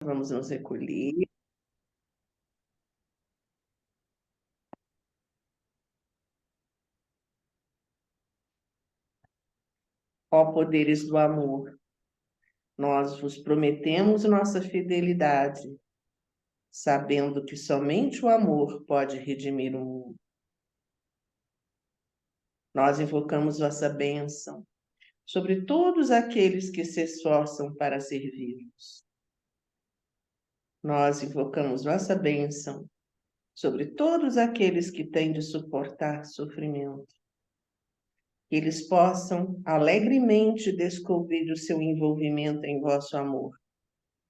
Vamos nos recolher. Ó poderes do amor, nós vos prometemos nossa fidelidade, sabendo que somente o amor pode redimir o mundo. Nós invocamos vossa bênção sobre todos aqueles que se esforçam para servir-vos. Nós invocamos vossa bênção sobre todos aqueles que têm de suportar sofrimento. Que eles possam alegremente descobrir o seu envolvimento em vosso amor,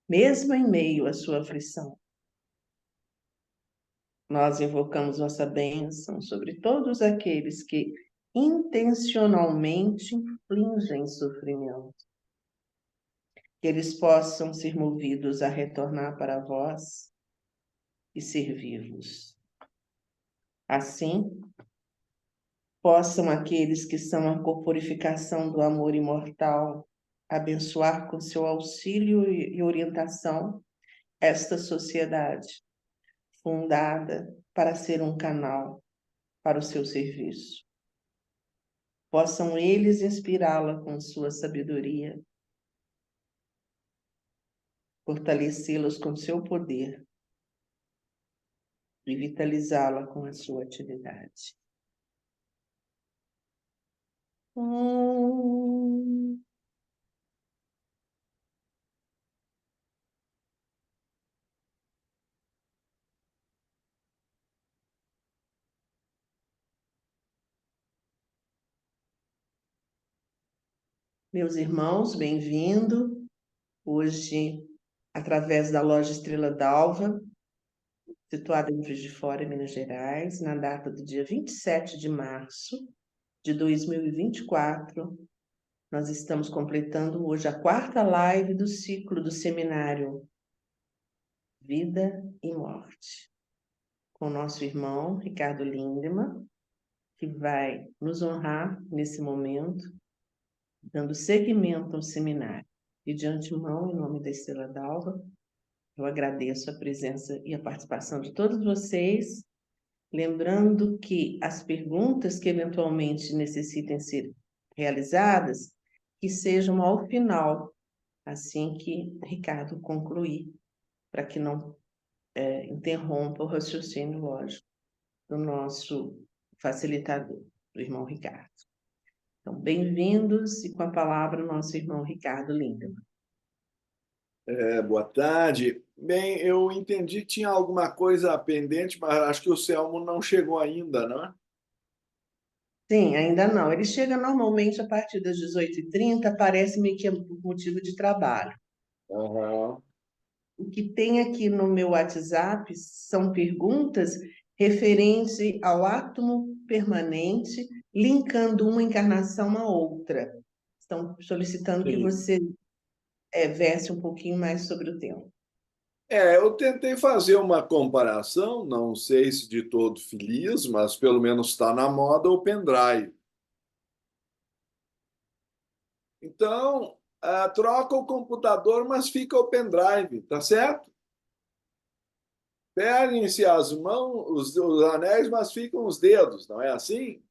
mesmo em meio à sua aflição. Nós invocamos vossa bênção sobre todos aqueles que intencionalmente infligem sofrimento. Que eles possam ser movidos a retornar para vós e servir-vos. Assim, possam aqueles que são a corporificação do amor imortal abençoar com seu auxílio e orientação esta sociedade, fundada para ser um canal para o seu serviço. Possam eles inspirá-la com sua sabedoria, fortalecê-los com seu poder e vitalizá-la com a sua atividade. Meus irmãos, bem-vindo. Hoje, através da loja Estrela d'Alva, situada em Juiz de Fora, Minas Gerais, na data do dia 27 de março de 2024, nós estamos completando hoje a quarta live do ciclo do seminário Vida e Morte, com o nosso irmão Ricardo Lindemann, que vai nos honrar nesse momento, dando seguimento ao seminário. E de antemão, em nome da Estrela d'Alva, eu agradeço a presença e a participação de todos vocês, lembrando que as perguntas que eventualmente necessitem ser realizadas, que sejam ao final, assim que Ricardo concluir, para que não interrompa o raciocínio lógico do nosso facilitador, do irmão Ricardo. Então, bem-vindos e com a palavra o nosso irmão Ricardo Lindemann. Boa tarde. Bem, eu entendi que tinha alguma coisa pendente, mas acho que o Selmo não chegou ainda, não é? Sim, ainda não. Ele chega normalmente a partir das 18h30, parece-me que é por motivo de trabalho. Aham. O que tem aqui no meu WhatsApp são perguntas referentes ao átomo permanente, linkando uma encarnação à outra. Estão solicitando que Sim. você verse um pouquinho mais sobre o tema. Eu tentei fazer uma comparação, não sei se de todo feliz, mas pelo menos está na moda o pendrive. Então, troca o computador, mas fica o pendrive, tá certo? Perdem-se as mãos, os anéis, mas ficam os dedos, não é assim?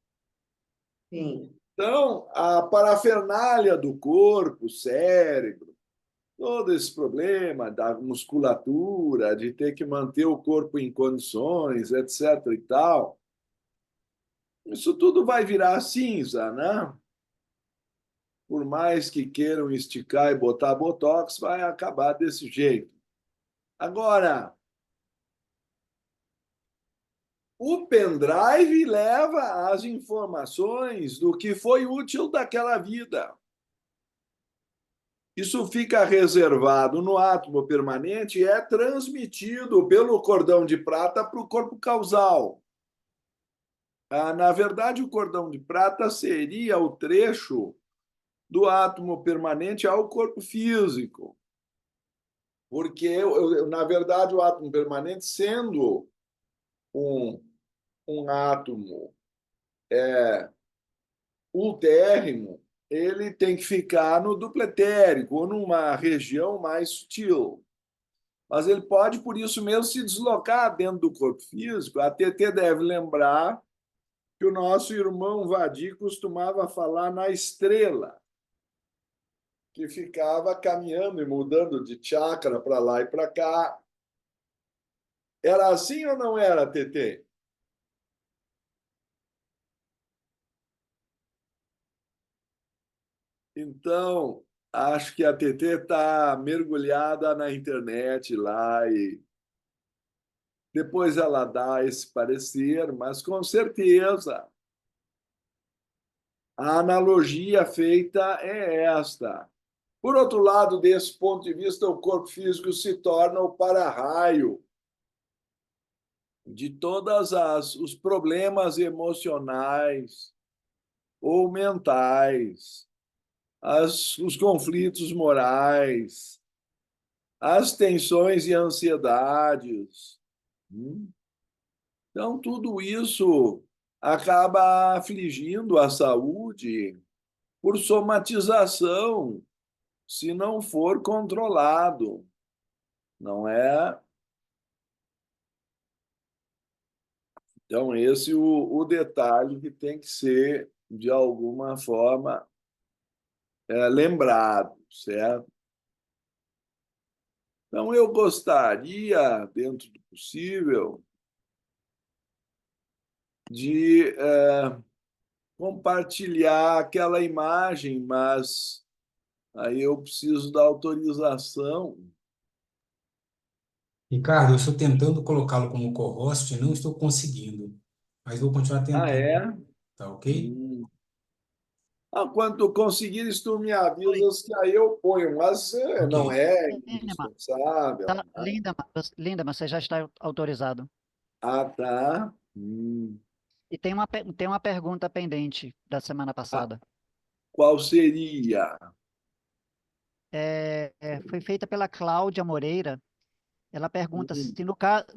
Sim, Então, a parafernália do corpo, o cérebro, todo esse problema da musculatura, de ter que manter o corpo em condições, etc. e tal, isso tudo vai virar cinza, né? Por mais que queiram esticar e botar botox, vai acabar desse jeito. Agora, o pendrive leva as informações do que foi útil daquela vida. Isso fica reservado no átomo permanente e é transmitido pelo cordão de prata para o corpo causal. Na verdade, o cordão de prata seria o trecho do átomo permanente ao corpo físico, porque, na verdade, o átomo permanente, sendo um, um átomo ultérrimo, ele tem que ficar no dupletérico, ou numa região mais sutil. mas ele pode, por isso mesmo, se deslocar dentro do corpo físico. A TT deve lembrar que o nosso irmão Vadir costumava falar na estrela, que ficava caminhando e mudando de chakra para lá e para cá. Era assim ou não era, TT? Então, acho que a TT está mergulhada na internet lá e depois ela dá esse parecer, mas com certeza a analogia feita é esta. Por outro lado, desse ponto de vista, o corpo físico se torna o para-raio de todos os problemas emocionais ou mentais, os conflitos morais, as tensões e ansiedades. Então, tudo isso acaba afligindo a saúde por somatização, se não for controlado, não é? Então, esse é o detalhe que tem que ser, de alguma forma, lembrado, certo? Então, eu gostaria, dentro do possível, de compartilhar aquela imagem, mas aí eu preciso da autorização. Ricardo, eu estou tentando colocá-lo como co-host e não estou conseguindo, mas vou continuar Ah, tentando, é? tá ok? Hum. Quando tu conseguires, tu me Oi, avisas que aí eu ponho, mas Ok. não é Lindemann. indispensável, Tá, né? Lindemann, você já está autorizado. Ah, tá. E tem uma pergunta pendente da semana Ah, passada. qual seria? Foi feita pela Cláudia Moreira. Ela pergunta Hum, se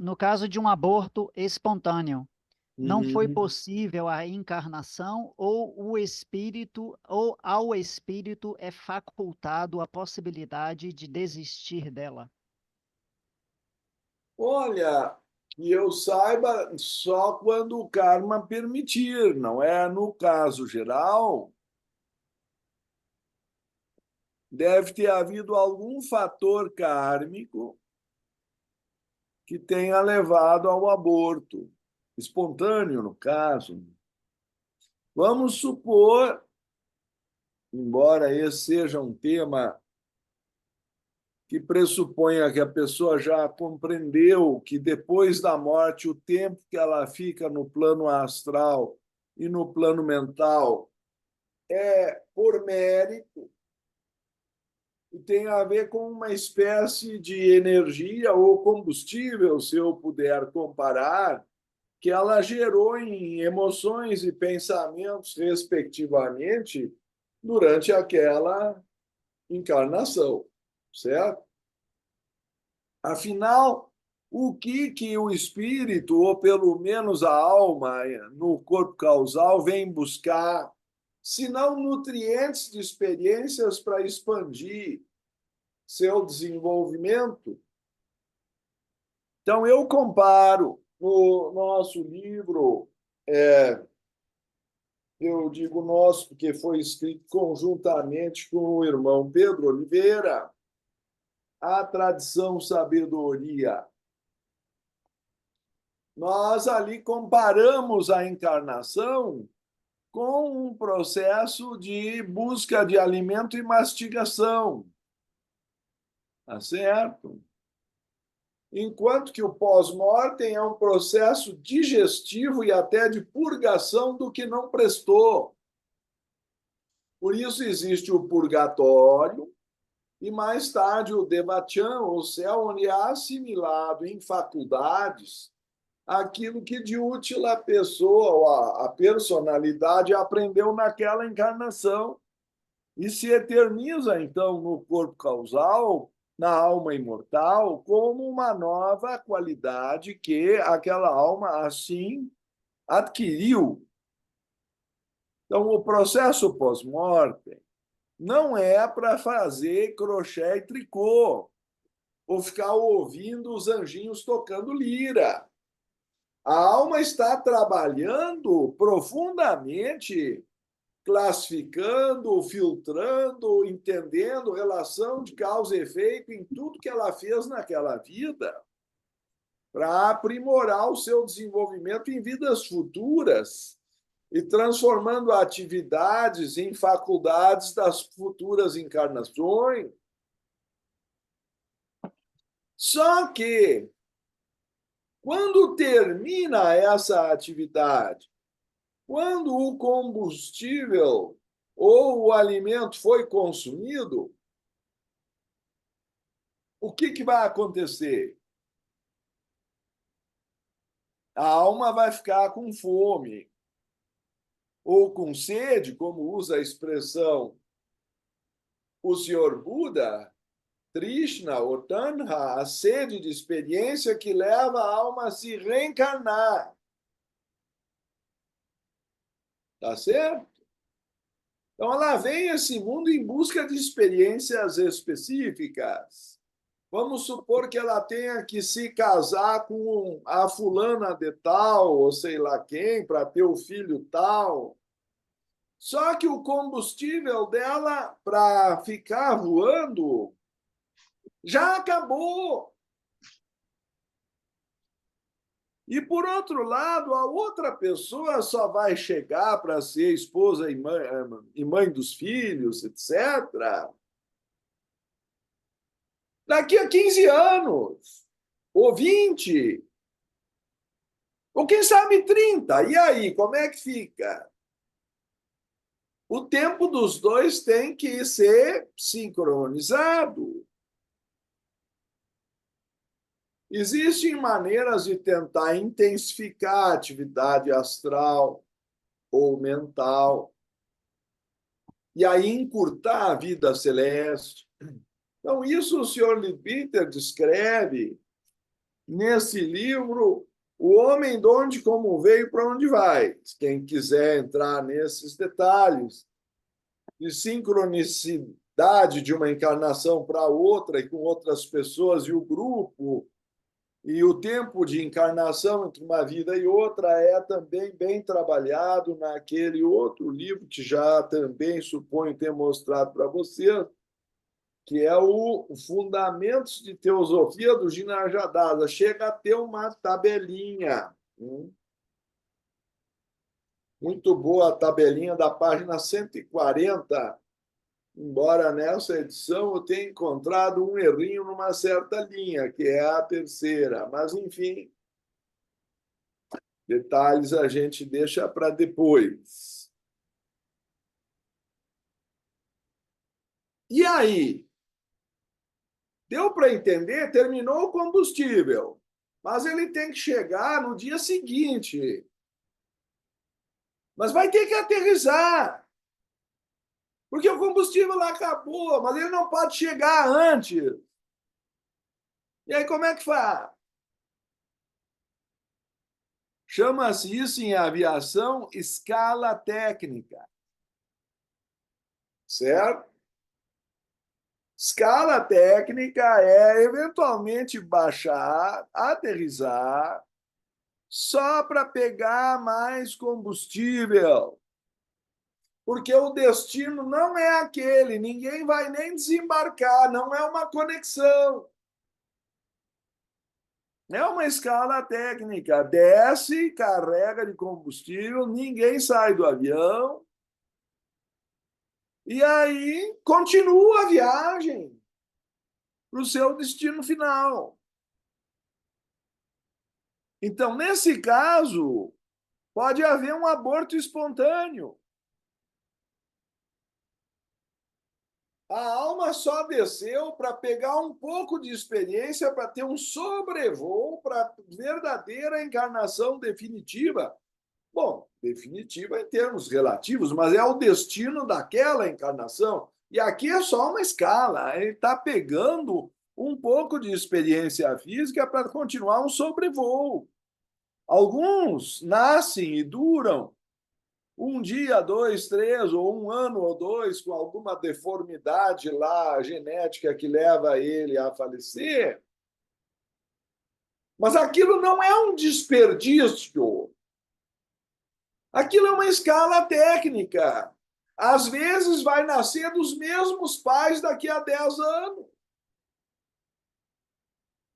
no caso de um aborto espontâneo, não foi uhum. possível a encarnação ou ao espírito é facultado a possibilidade de desistir dela. Olha, que eu saiba só quando o karma permitir, não é? No caso geral, deve ter havido algum fator kármico que tenha levado ao aborto, espontâneo, no caso. Vamos supor, embora esse seja um tema que pressuponha que a pessoa já compreendeu que depois da morte, o tempo que ela fica no plano astral e no plano mental é por mérito e tem a ver com uma espécie de energia ou combustível, se eu puder comparar, que ela gerou em emoções e pensamentos, respectivamente, durante aquela encarnação, certo? Afinal, o que o espírito, ou pelo menos a alma, no corpo causal, vem buscar, se não nutrientes de experiências para expandir seu desenvolvimento? Então, eu comparo no nosso livro, eu digo nosso porque foi escrito conjuntamente com o irmão Pedro Oliveira, a tradição sabedoria. Nós ali comparamos a encarnação com um processo de busca de alimento e mastigação, tá certo? Enquanto que o pós-mortem é um processo digestivo e até de purgação do que não prestou. Por isso existe o purgatório e mais tarde o Devachan, o céu, onde é assimilado em faculdades aquilo que de útil a pessoa, a personalidade aprendeu naquela encarnação e se eterniza, então, no corpo causal, na alma imortal, como uma nova qualidade que aquela alma assim adquiriu. Então, o processo pós-morte não é para fazer crochê e tricô, ou ficar ouvindo os anjinhos tocando lira. A alma está trabalhando profundamente, classificando, filtrando, entendendo relação de causa e efeito em tudo que ela fez naquela vida, para aprimorar o seu desenvolvimento em vidas futuras e transformando atividades em faculdades das futuras encarnações. Só que, quando termina essa atividade, quando o combustível ou o alimento foi consumido, o que vai acontecer? A alma vai ficar com fome ou com sede, como usa a expressão o senhor Buda, Trishna ou Tanha, a sede de experiência que leva a alma a se reencarnar. Tá certo? Então, ela vem a esse mundo em busca de experiências específicas. Vamos supor que ela tenha que se casar com a fulana de tal, ou sei lá quem, para ter o filho tal. Só que o combustível dela para ficar voando já acabou. E, por outro lado, a outra pessoa só vai chegar para ser esposa e mãe dos filhos, etc., daqui a 15 anos, ou 20, ou quem sabe 30. E aí, como é que fica? O tempo dos dois tem que ser sincronizado. Existem maneiras de tentar intensificar a atividade astral ou mental, e aí encurtar a vida celeste. Então, isso o senhor Leadbeater descreve nesse livro O Homem de Onde, Como Veio, para Onde Vai. Quem quiser entrar nesses detalhes de sincronicidade de uma encarnação para outra e com outras pessoas e o grupo, e o tempo de encarnação entre uma vida e outra é também bem trabalhado naquele outro livro que já também suponho ter mostrado para você, que é o Fundamentos de Teosofia do Jinarjadasa. Chega a ter uma tabelinha. Muito boa a tabelinha da página 140, embora nessa edição eu tenha encontrado um errinho numa certa linha, que é a terceira. Mas, enfim, detalhes a gente deixa para depois. E aí? Deu para entender? Terminou o combustível, mas ele tem que chegar no dia seguinte. Mas vai ter que aterrissar, porque o combustível lá acabou, mas ele não pode chegar antes. E aí, como é que faz? Chama-se isso em aviação escala técnica. Certo? Escala técnica é eventualmente baixar, aterrissar, só para pegar mais combustível. Porque o destino não é aquele, ninguém vai nem desembarcar, não é uma conexão. É uma escala técnica. Desce, carrega de combustível, ninguém sai do avião. E aí continua a viagem para o seu destino final. Então, nesse caso, pode haver um aborto espontâneo. A alma só desceu para pegar um pouco de experiência, para ter um sobrevoo para a verdadeira encarnação definitiva. Bom, definitiva em termos relativos, mas é o destino daquela encarnação. E aqui é só uma escala. Ele está pegando um pouco de experiência física para continuar um sobrevoo. Alguns nascem e duram um dia, dois, três, ou um ano ou dois, com alguma deformidade lá genética que leva ele a falecer. Mas aquilo não é um desperdício. Aquilo é uma escala técnica. Às vezes vai nascer dos mesmos pais daqui a 10 anos.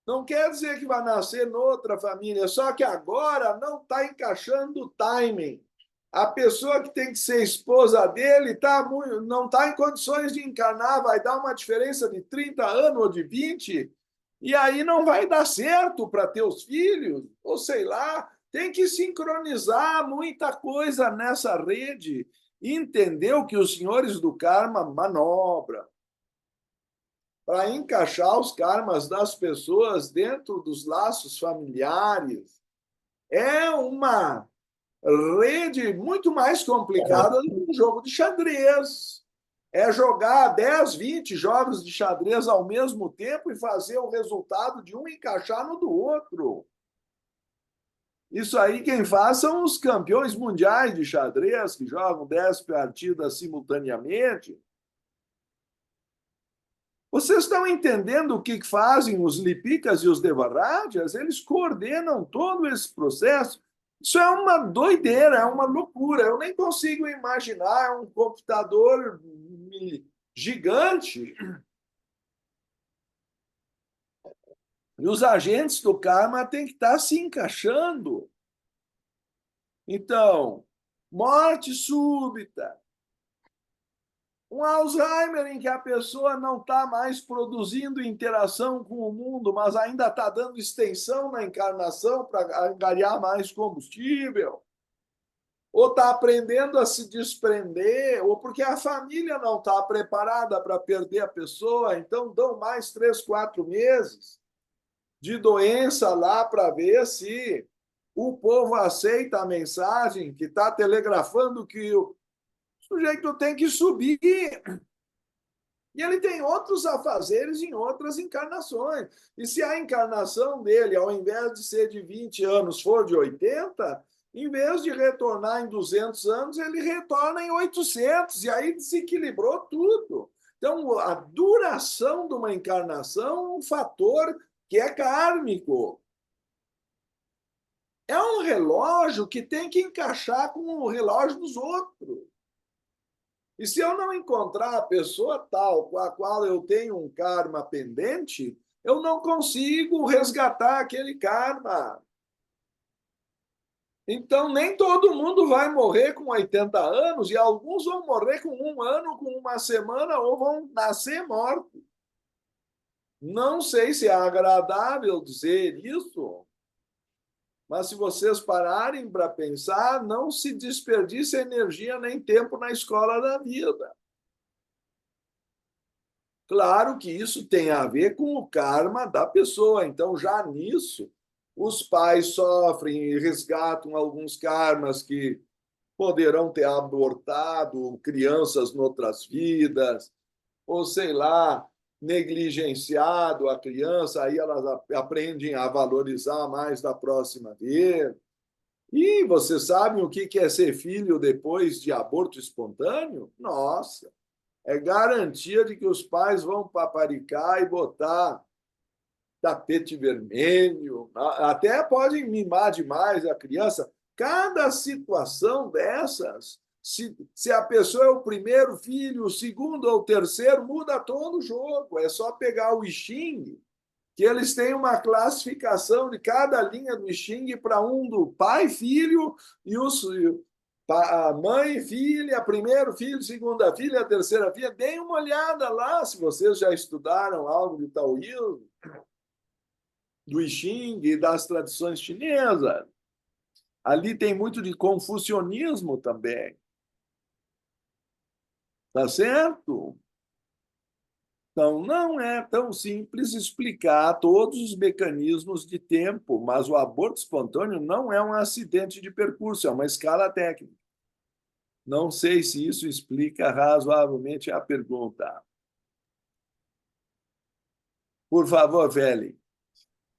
Não quer dizer que vai nascer noutra família, só que agora não está encaixando o timing. A pessoa que tem que ser esposa dele não está em condições de encarnar, vai dar uma diferença de 30 anos ou de 20, e aí não vai dar certo para ter os filhos, ou sei lá, tem que sincronizar muita coisa nessa rede. Entendeu que os senhores do karma manobram para encaixar os karmas das pessoas dentro dos laços familiares. É uma rede muito mais complicada do que um jogo de xadrez. É jogar 10, 20 jogos de xadrez ao mesmo tempo e fazer o resultado de um encaixar no do outro. Isso aí quem faz são os campeões mundiais de xadrez, que jogam 10 partidas simultaneamente. Vocês estão entendendo o que fazem os Lipikas e os Devarajas? Eles coordenam todo esse processo. Isso é uma doideira, é uma loucura. Eu nem consigo imaginar, é um computador gigante. E os agentes do karma têm que estar se encaixando. Então, morte súbita, um Alzheimer em que a pessoa não está mais produzindo interação com o mundo, mas ainda está dando extensão na encarnação para angariar mais combustível, ou está aprendendo a se desprender, ou porque a família não está preparada para perder a pessoa, então dão mais 3, 4 meses de doença lá para ver se o povo aceita a mensagem que está telegrafando que o sujeito tem que subir. E ele tem outros afazeres em outras encarnações. E se a encarnação dele, ao invés de ser de 20 anos, for de 80, em vez de retornar em 200 anos, ele retorna em 800, e aí desequilibrou tudo. Então, a duração de uma encarnação é um fator que é kármico. É um relógio que tem que encaixar com o relógio dos outros. E se eu não encontrar a pessoa tal com a qual eu tenho um karma pendente, eu não consigo resgatar aquele karma. Então, nem todo mundo vai morrer com 80 anos, e alguns vão morrer com 1 ano, com 1 semana, ou vão nascer mortos. Não sei se é agradável dizer isso, mas se vocês pararem para pensar, não se desperdiça energia nem tempo na escola da vida. Claro que isso tem a ver com o karma da pessoa. Então, já nisso, os pais sofrem e resgatam alguns karmas que poderão ter abortado crianças noutras vidas, ou sei lá, negligenciado a criança, aí elas aprendem a valorizar mais da próxima vez. E vocês sabem o que é ser filho depois de aborto espontâneo? Nossa! É garantia de que os pais vão paparicar e botar tapete vermelho, até podem mimar demais a criança. Cada situação dessas, se a pessoa é o primeiro filho, o segundo ou o terceiro, muda todo o jogo. É só pegar o I Ching, que eles têm uma classificação de cada linha do I Ching para um do pai, filho, e a mãe, filha, primeiro filho, segunda filha, terceira filha. Deem uma olhada lá, se vocês já estudaram algo de taoísmo, do I Ching e das tradições chinesas. Ali tem muito de confucionismo também. Tá certo? Então, não é tão simples explicar todos os mecanismos de tempo, mas o aborto espontâneo não é um acidente de percurso, é uma escala técnica. Não sei se isso explica razoavelmente a pergunta. Por favor, Veli.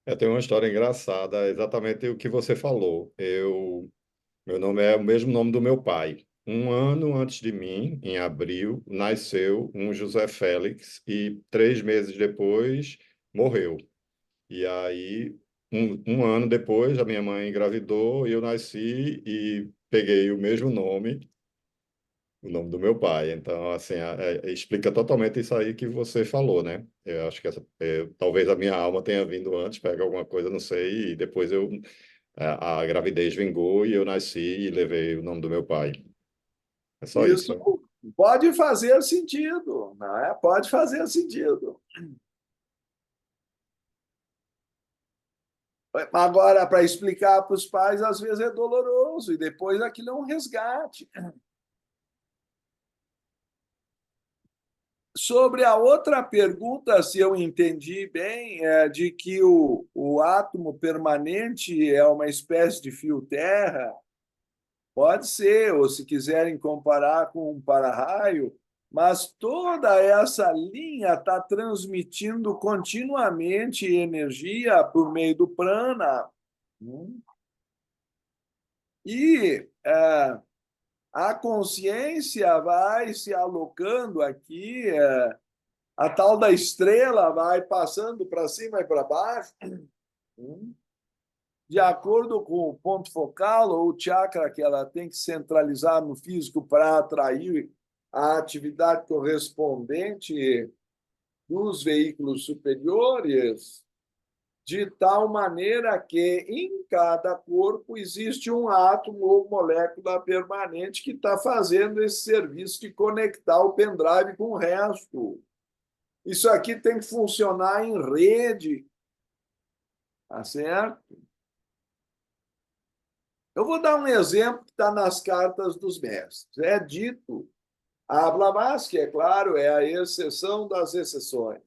Eu tenho uma história engraçada, exatamente o que você falou. Meu nome é o mesmo nome do meu pai. um ano antes de mim, em abril, nasceu um José Félix e 3 meses depois morreu. E aí, um ano depois, a minha mãe engravidou e eu nasci e peguei o nome do meu pai. Então, assim, explica totalmente isso aí que você falou, né? Eu acho que talvez a minha alma tenha vindo antes, pega alguma coisa, não sei, e depois a gravidez vingou e eu nasci e levei o nome do meu pai. É só Isso isso. pode fazer sentido, não é? Pode fazer sentido. Agora, para explicar para os pais, às vezes é doloroso, e depois aquilo é um resgate. Sobre a outra pergunta, se eu entendi bem, é de que o átomo permanente é uma espécie de fio-terra, pode ser, ou se quiserem comparar com um para-raio, mas toda essa linha está transmitindo continuamente energia por meio do prana. E a consciência vai se alocando aqui, a tal da estrela vai passando para cima e para baixo, de acordo com o ponto focal ou o chakra que ela tem que centralizar no físico para atrair a atividade correspondente dos veículos superiores, de tal maneira que em cada corpo existe um átomo ou molécula permanente que está fazendo esse serviço de conectar o pendrive com o resto. Isso aqui tem que funcionar em rede, tá certo? Eu vou dar um exemplo que está nas cartas dos mestres. É dito, a Blavatsky, é claro, é a exceção das exceções.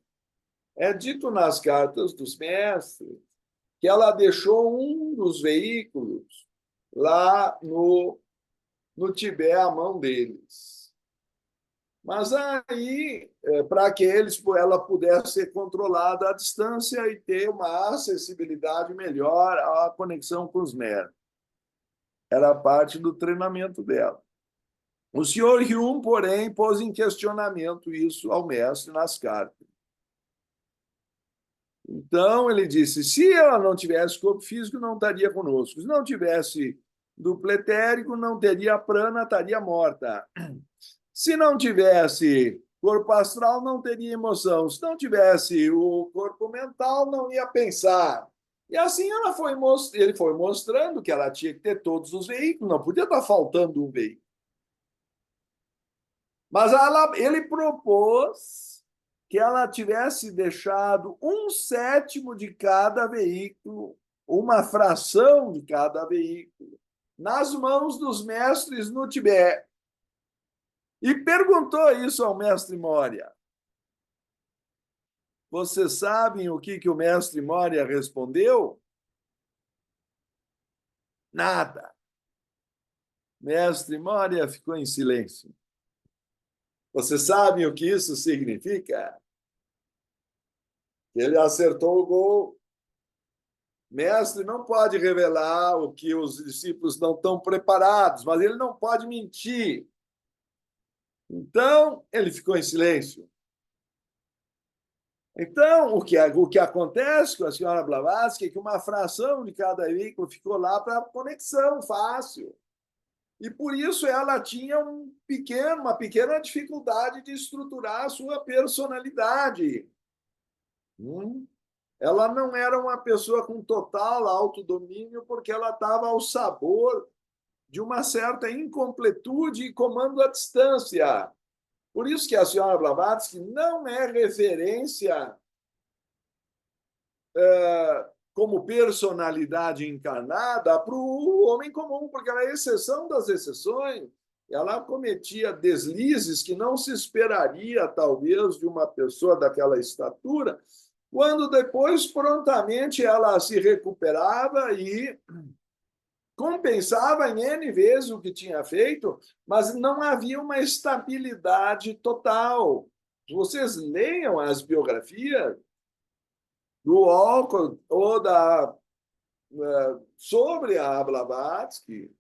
É dito nas cartas dos mestres que ela deixou um dos veículos lá no Tibete à mão deles. Mas aí, para que ela pudesse ser controlada à distância e ter uma acessibilidade melhor à conexão com os mestres. Era parte do treinamento dela. O senhor Hume, porém, pôs em questionamento isso ao mestre nas cartas. Então, ele disse, se ela não tivesse corpo físico, não estaria conosco. Se não tivesse duplo etérico, não teria prana, estaria morta. Se não tivesse corpo astral, não teria emoção. Se não tivesse o corpo mental, não ia pensar. E assim ele foi mostrando que ela tinha que ter todos os veículos, não podia estar faltando um veículo. Mas ele propôs que ela tivesse deixado 1/7 de cada veículo, uma fração de cada veículo, nas mãos dos mestres no Tibete. E perguntou isso ao mestre Moria. Vocês sabem o que o mestre Moria respondeu? Nada. Mestre Moria ficou em silêncio. Vocês sabem o que isso significa? Ele acertou o gol. Mestre não pode revelar o que os discípulos não estão preparados, mas ele não pode mentir. Então, ele ficou em silêncio. Então, o que acontece com a senhora Blavatsky é que uma fração de cada veículo ficou lá para conexão fácil. E por isso ela tinha uma pequena dificuldade de estruturar a sua personalidade. Ela não era uma pessoa com total autodomínio, porque ela estava ao sabor de uma certa incompletude e comando à distância. Por isso que a senhora Blavatsky não é referência como personalidade encarnada para o homem comum, porque ela é exceção das exceções. Ela cometia deslizes que não se esperaria, talvez, de uma pessoa daquela estatura, quando depois, prontamente, ela se recuperava e compensava em N vezes o que tinha feito, mas não havia uma estabilidade total. Vocês leiam as biografias do Walcott ou sobre a Blavatsky,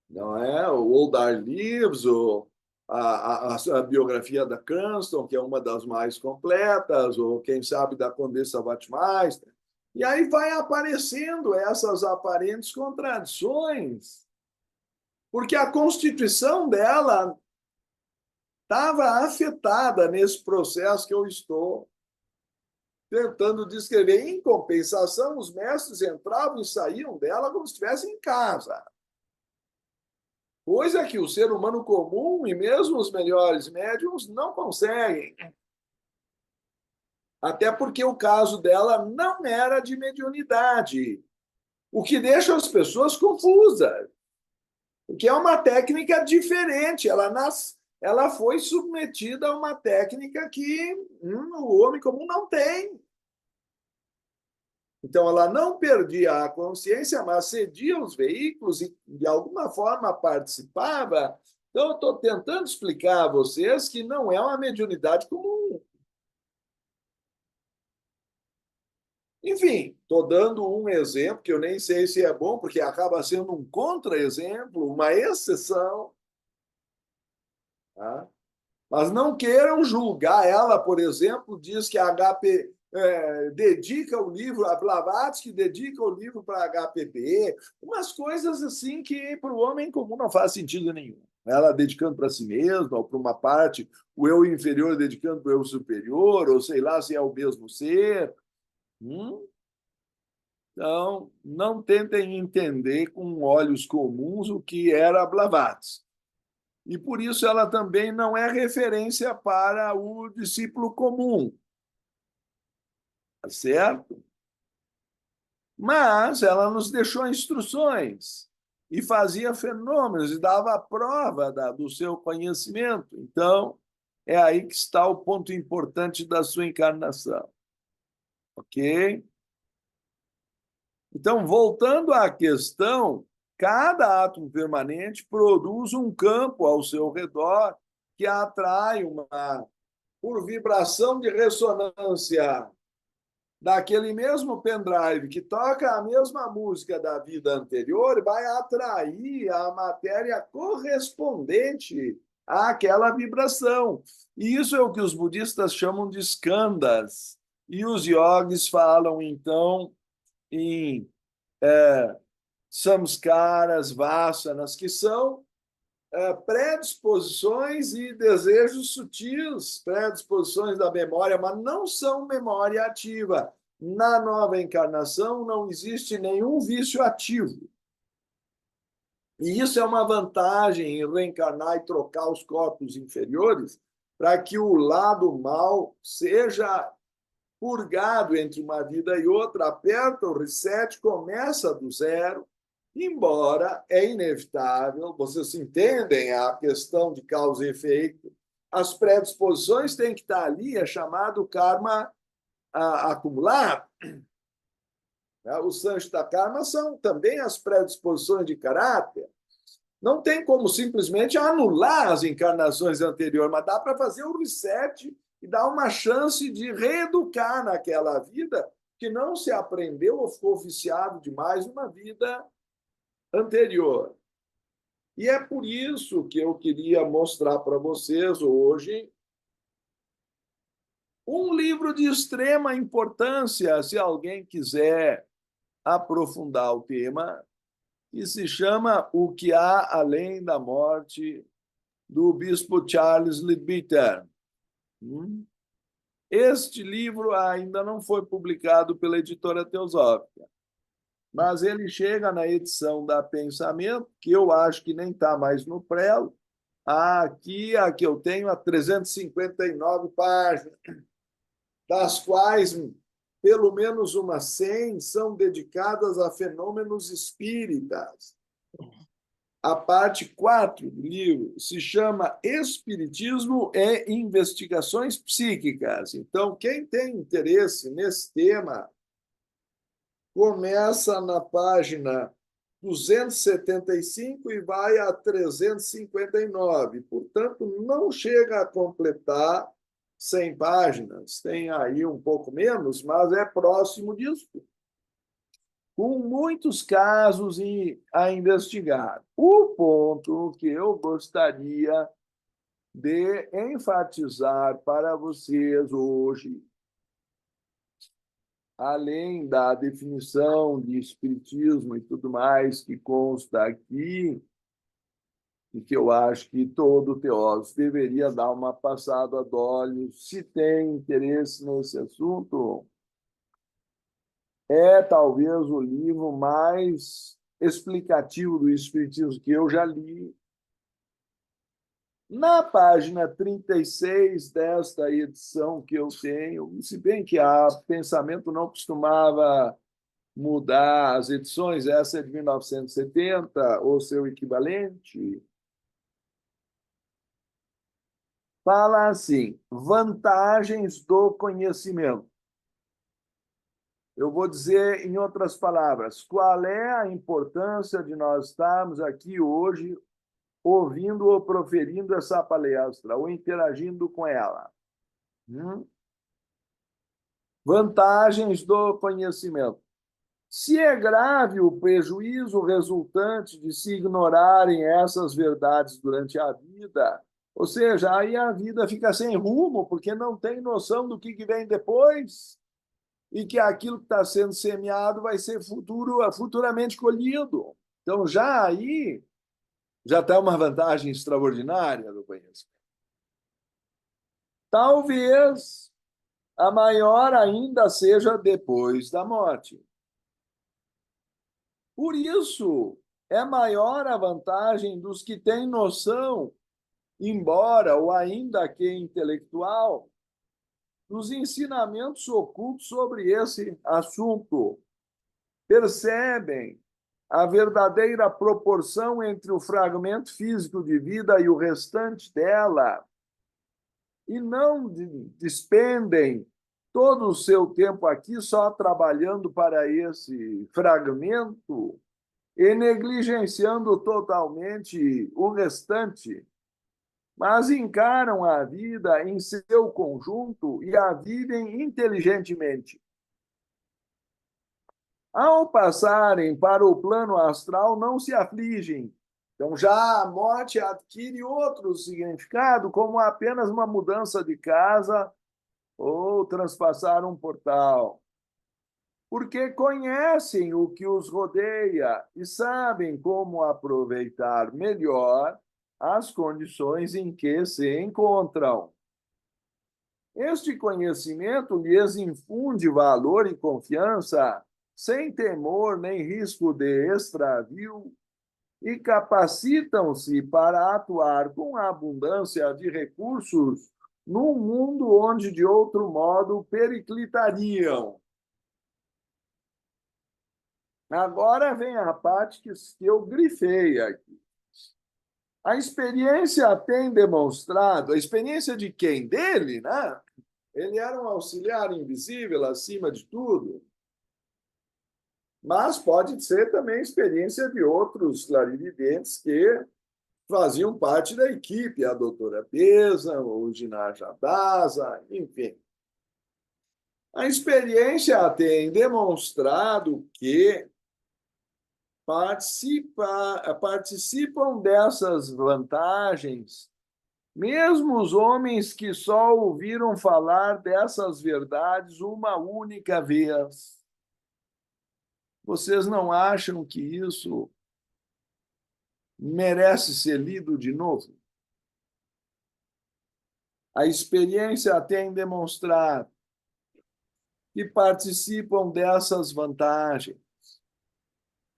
não é? O Old Our Lives, a biografia da Cranston, que é uma das mais completas, ou quem sabe da Condessa Wachtmeister. E aí vai aparecendo essas aparentes contradições, porque a constituição dela estava afetada nesse processo que eu estou tentando descrever. Em compensação, os mestres entravam e saíam dela como se estivessem em casa. Coisa que o ser humano comum e mesmo os melhores médiums não conseguem. Até porque o caso dela não era de mediunidade, o que deixa as pessoas confusas, porque é uma técnica diferente. Ela foi submetida a uma técnica que o homem comum não tem. Então, ela não perdia a consciência, mas cedia os veículos e, de alguma forma, participava. Então, eu estou tentando explicar a vocês que não é uma mediunidade comum. Enfim, estou dando um exemplo, que eu nem sei se é bom, porque acaba sendo um contra-exemplo, uma exceção. Tá? Mas não queiram julgar. Ela, por exemplo, diz que a HP dedica o livro, a Blavatsky dedica o livro para a HPP, umas coisas assim que para o homem comum não faz sentido nenhum. Ela dedicando para si mesma, ou para uma parte, o eu inferior dedicando para o eu superior, ou sei lá se é o mesmo ser. Então, não tentem entender com olhos comuns o que era Blavatsky. E por isso ela também não é referência para o discípulo comum. Tá certo? Mas ela nos deixou instruções e fazia fenômenos e dava a prova do seu conhecimento. Então, é aí que está o ponto importante da sua encarnação. Ok? Então, voltando à questão, cada átomo permanente produz um campo ao seu redor que atrai por vibração de ressonância daquele mesmo pendrive que toca a mesma música da vida anterior, vai atrair a matéria correspondente àquela vibração. E isso é o que os budistas chamam de skandhas. E os yogis falam, então, em samskaras, vasanas, que são predisposições e desejos sutis, predisposições da memória, mas não são memória ativa. Na nova encarnação não existe nenhum vício ativo. E isso é uma vantagem em reencarnar e trocar os corpos inferiores para que o lado mal seja purgado entre uma vida e outra, aperta o reset, começa do zero, embora é inevitável, vocês entendem a questão de causa e efeito, as predisposições têm que estar ali, é chamado karma acumulado. Os sanchita karma são também as predisposições de caráter. Não tem como simplesmente anular as encarnações anteriores, mas dá para fazer um reset e dar uma chance de reeducar naquela vida que não se aprendeu ou ficou viciado demais numa vida anterior. E é por isso que eu queria mostrar para vocês hoje um livro de extrema importância, se alguém quiser aprofundar o tema, que se chama O que há além da morte, do bispo Charles Leadbeater. Este livro ainda não foi publicado pela editora Teosófica, mas ele chega na edição da Pensamento, que eu acho que nem está mais no prelo. Aqui, a que eu tenho, a 359 páginas, das quais pelo menos umas 100 são dedicadas a fenômenos espíritas. A parte 4 do livro se chama Espiritismo e Investigações Psíquicas. Então, quem tem interesse nesse tema, começa na página 275 e vai a 359. Portanto, não chega a completar 100 páginas. Tem aí um pouco menos, mas é próximo disso. com muitos casos a investigar. O ponto que eu gostaria de enfatizar para vocês hoje, além da definição de espiritismo e tudo mais que consta aqui, e que eu acho que todo teólogo deveria dar uma passada de olhos, se tem interesse nesse assunto, é talvez o livro mais explicativo do espiritismo que eu já li. Na página 36 desta edição que eu tenho, se bem que a Pensamento não costumava mudar as edições, essa é de 1970, ou seu equivalente, fala assim: vantagens do conhecimento. Eu vou dizer em outras palavras, qual é a importância de nós estarmos aqui hoje ouvindo ou proferindo essa palestra, ou interagindo com ela. Vantagens do conhecimento. Se é grave o prejuízo resultante de se ignorarem essas verdades durante a vida, ou seja, aí a vida fica sem rumo, porque não tem noção do que vem depois, e que aquilo que está sendo semeado vai ser futuramente colhido. Então, já aí, já está uma vantagem extraordinária do conhecimento. Talvez a maior ainda seja depois da morte. Por isso, é maior a vantagem dos que têm noção, embora ou ainda que intelectual, dos ensinamentos ocultos sobre esse assunto. Percebem a verdadeira proporção entre o fragmento físico de vida e o restante dela, e não despendem todo o seu tempo aqui só trabalhando para esse fragmento e negligenciando totalmente o restante, mas encaram a vida em seu conjunto e a vivem inteligentemente. Ao passarem para o plano astral, não se afligem. Então, já a morte adquire outro significado, como apenas uma mudança de casa ou transpassar um portal. Porque conhecem o que os rodeia e sabem como aproveitar melhor as condições em que se encontram. Este conhecimento lhes infunde valor e confiança, sem temor nem risco de extravio, e capacitam-se para atuar com abundância de recursos num mundo onde, de outro modo, periclitariam. Agora vem a parte que eu grifei aqui. A experiência tem demonstrado, a experiência de quem? Dele, né? Ele era um auxiliar invisível, acima de tudo. Mas pode ser também experiência de outros clarividentes que faziam parte da equipe, a doutora Beza, o Ginar Jadasa, enfim. A experiência tem demonstrado que participam dessas vantagens mesmo os homens que só ouviram falar dessas verdades uma única vez. Vocês não acham que isso merece ser lido de novo? A experiência tem demonstrado que participam dessas vantagens.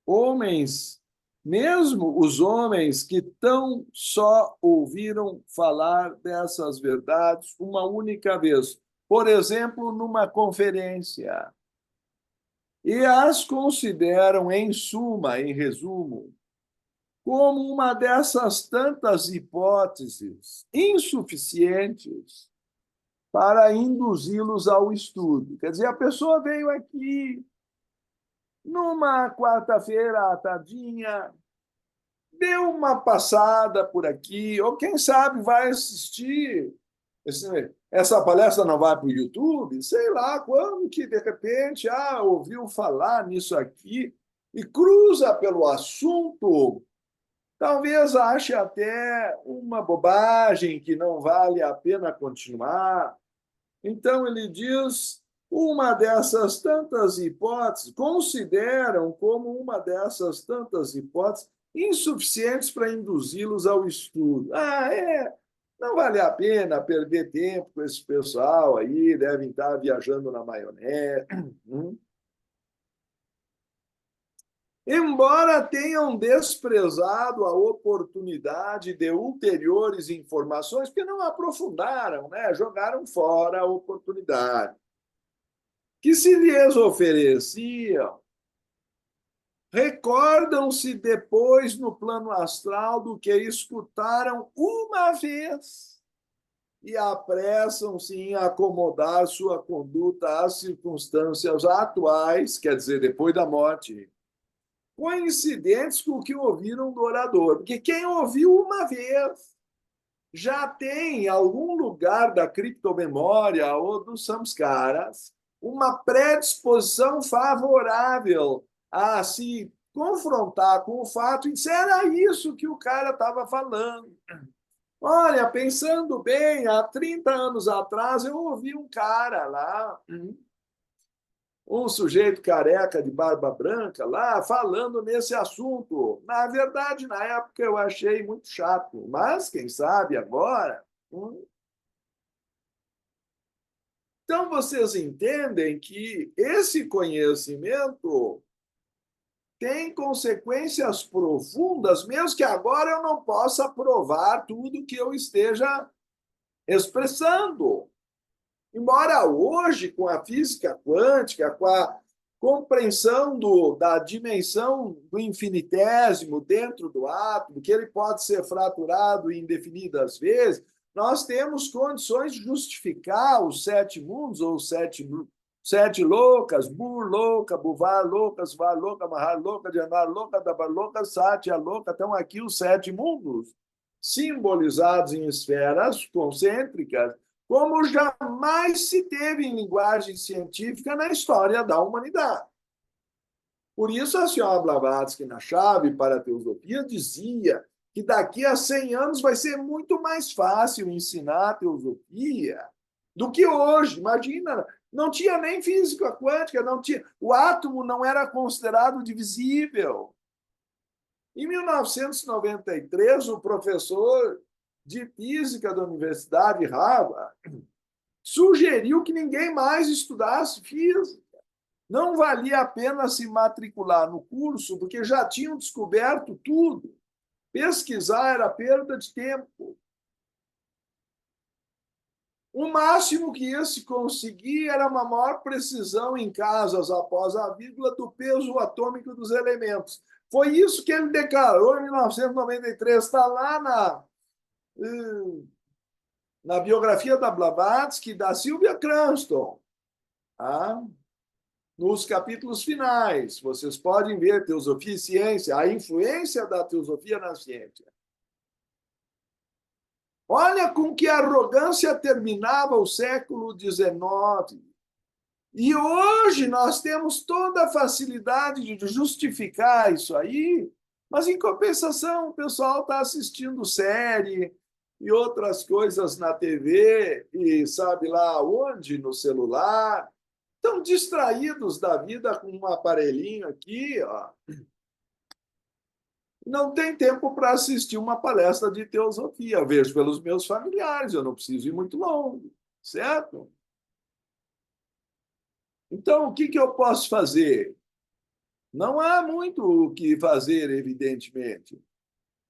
Homens, mesmo os homens que tão só ouviram falar dessas verdades uma única vez, por exemplo, numa conferência, e as consideram, em suma, em resumo, como uma dessas tantas hipóteses insuficientes para induzi-los ao estudo. Quer dizer, a pessoa veio aqui numa quarta-feira à tardinha, deu uma passada por aqui, ou quem sabe vai assistir Essa palestra não vai para o YouTube? Sei lá quando que, de repente, ouviu falar nisso aqui e cruza pelo assunto, talvez ache até uma bobagem que não vale a pena continuar. Então, ele diz uma dessas tantas hipóteses, consideram como uma dessas tantas hipóteses insuficientes para induzi-los ao estudo. Não vale a pena perder tempo com esse pessoal aí, devem estar viajando na maionese. Embora tenham desprezado a oportunidade de ulteriores informações, porque não aprofundaram, né? Jogaram fora a oportunidade que se lhes ofereciam. Recordam-se depois no plano astral do que escutaram uma vez e apressam-se em acomodar sua conduta às circunstâncias atuais, quer dizer, depois da morte, coincidentes com o que ouviram do orador. Porque quem ouviu uma vez já tem, em algum lugar da criptomemória ou dos samskaras, uma predisposição favorável a se confrontar com o fato e dizer, era isso que o cara estava falando. Olha, pensando bem, há 30 anos atrás eu ouvi um cara lá, um sujeito careca de barba branca lá, falando nesse assunto. Na verdade, na época eu achei muito chato, mas quem sabe agora... Então, vocês entendem que esse conhecimento tem consequências profundas, mesmo que agora eu não possa provar tudo que eu esteja expressando. Embora hoje, com a física quântica, com a compreensão da dimensão do infinitésimo dentro do átomo, que ele pode ser fraturado indefinidas vezes, nós temos condições de justificar os 7 mundos, ou sete loucas, Bur louca, Buvar louca, Svar louca, Mahar louca, Janar louca, Dabar louca, Satya louca. Estão aqui os 7 mundos, simbolizados em esferas concêntricas, como jamais se teve em linguagem científica na história da humanidade. Por isso, a senhora Blavatsky, na chave para a teosofia, dizia que daqui a 100 anos vai ser muito mais fácil ensinar a teosofia do que hoje. Imagina, não tinha nem física quântica, não tinha, o átomo não era considerado divisível. Em 1993, o professor de física da Universidade de Harvard sugeriu que ninguém mais estudasse física. Não valia a pena se matricular no curso, porque já tinham descoberto tudo. Pesquisar era perda de tempo. O máximo que ia se conseguir era uma maior precisão em casas após a vírgula do peso atômico dos elementos. Foi isso que ele declarou em 1993. Está lá na biografia da Blavatsky, da Sylvia Cranston, nos capítulos finais. Vocês podem ver Teosofia e Ciência, a influência da teosofia na ciência. Olha com que arrogância terminava o século XIX. E hoje nós temos toda a facilidade de justificar isso aí, mas, em compensação, o pessoal está assistindo série e outras coisas na TV e sabe lá onde, no celular. Estão distraídos da vida com um aparelhinho aqui, ó. Não tem tempo para assistir uma palestra de teosofia. Eu vejo pelos meus familiares, eu não preciso ir muito longe, certo? Então, o que eu posso fazer? Não há muito o que fazer, evidentemente,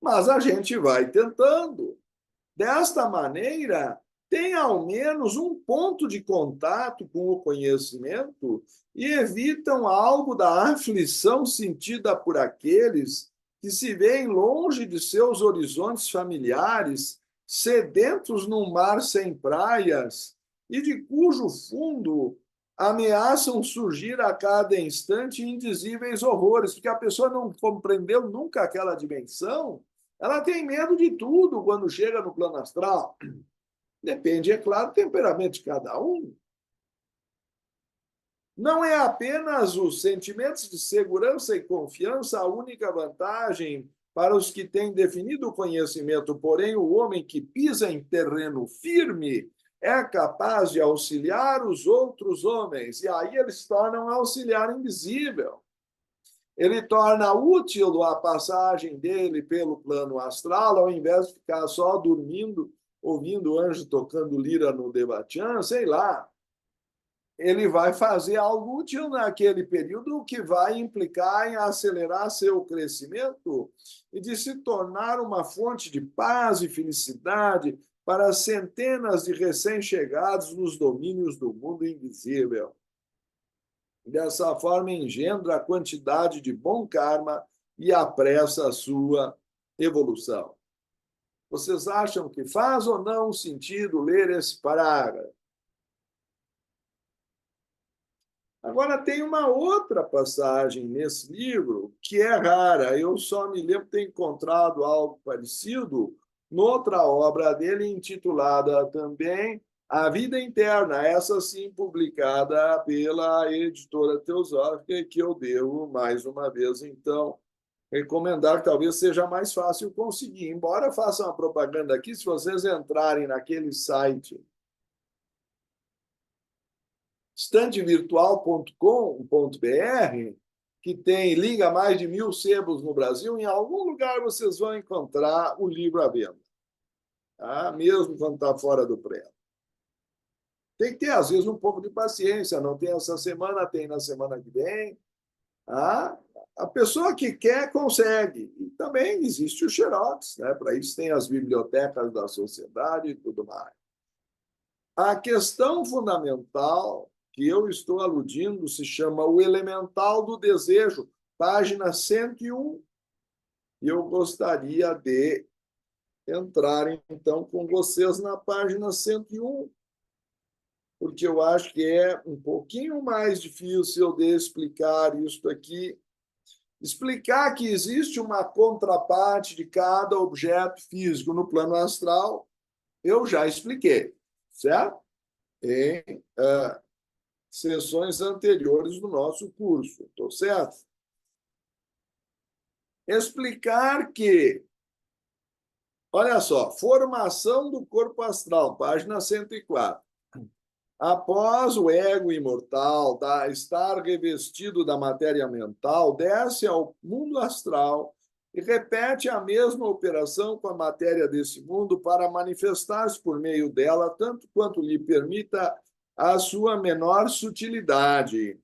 mas a gente vai tentando. Desta maneira, tem ao menos um ponto de contato com o conhecimento e evitam algo da aflição sentida por aqueles que se veem longe de seus horizontes familiares, sedentos num mar sem praias e de cujo fundo ameaçam surgir a cada instante indizíveis horrores, porque a pessoa não compreendeu nunca aquela dimensão, ela tem medo de tudo quando chega no plano astral. Depende, é claro, do temperamento de cada um. Não é apenas os sentimentos de segurança e confiança a única vantagem para os que têm definido o conhecimento, porém, o homem que pisa em terreno firme é capaz de auxiliar os outros homens, e aí ele se torna um auxiliar invisível. Ele torna útil a passagem dele pelo plano astral, ao invés de ficar só dormindo, ouvindo o anjo tocando lira no Devachan, sei lá. Ele vai fazer algo útil naquele período que vai implicar em acelerar seu crescimento e de se tornar uma fonte de paz e felicidade para centenas de recém-chegados nos domínios do mundo invisível. Dessa forma, engendra a quantidade de bom karma e apressa a sua evolução. Vocês acham que faz ou não sentido ler esse parágrafo? Agora, tem uma outra passagem nesse livro que é rara. Eu só me lembro de ter encontrado algo parecido noutra obra dele, intitulada também A Vida Interna, essa sim publicada pela editora Teosófica, que eu devo, mais uma vez, então, recomendar, que talvez seja mais fácil conseguir. Embora faça uma propaganda aqui, se vocês entrarem naquele site estantevirtual.com.br, que tem liga mais de 1.000 sebos no Brasil, em algum lugar vocês vão encontrar o livro à venda, tá? Mesmo quando está fora do prédio. Tem que ter, às vezes, um pouco de paciência. Não tem essa semana, tem na semana que vem. Tá? A pessoa que quer, consegue. E também existe o Xerox, né? Para isso tem as bibliotecas da sociedade e tudo mais. A questão fundamental que eu estou aludindo se chama O Elemental do Desejo, página 101. E eu gostaria de entrar, então, com vocês na página 101, porque eu acho que é um pouquinho mais difícil de explicar isso aqui. Explicar que existe uma contraparte de cada objeto físico no plano astral, eu já expliquei, certo? Em sessões anteriores do nosso curso, estou certo? Explicar que, olha só, formação do corpo astral, página 104. Após o ego imortal estar revestido da matéria mental, desce ao mundo astral e repete a mesma operação com a matéria desse mundo para manifestar-se por meio dela, tanto quanto lhe permita a sua menor sutilidade.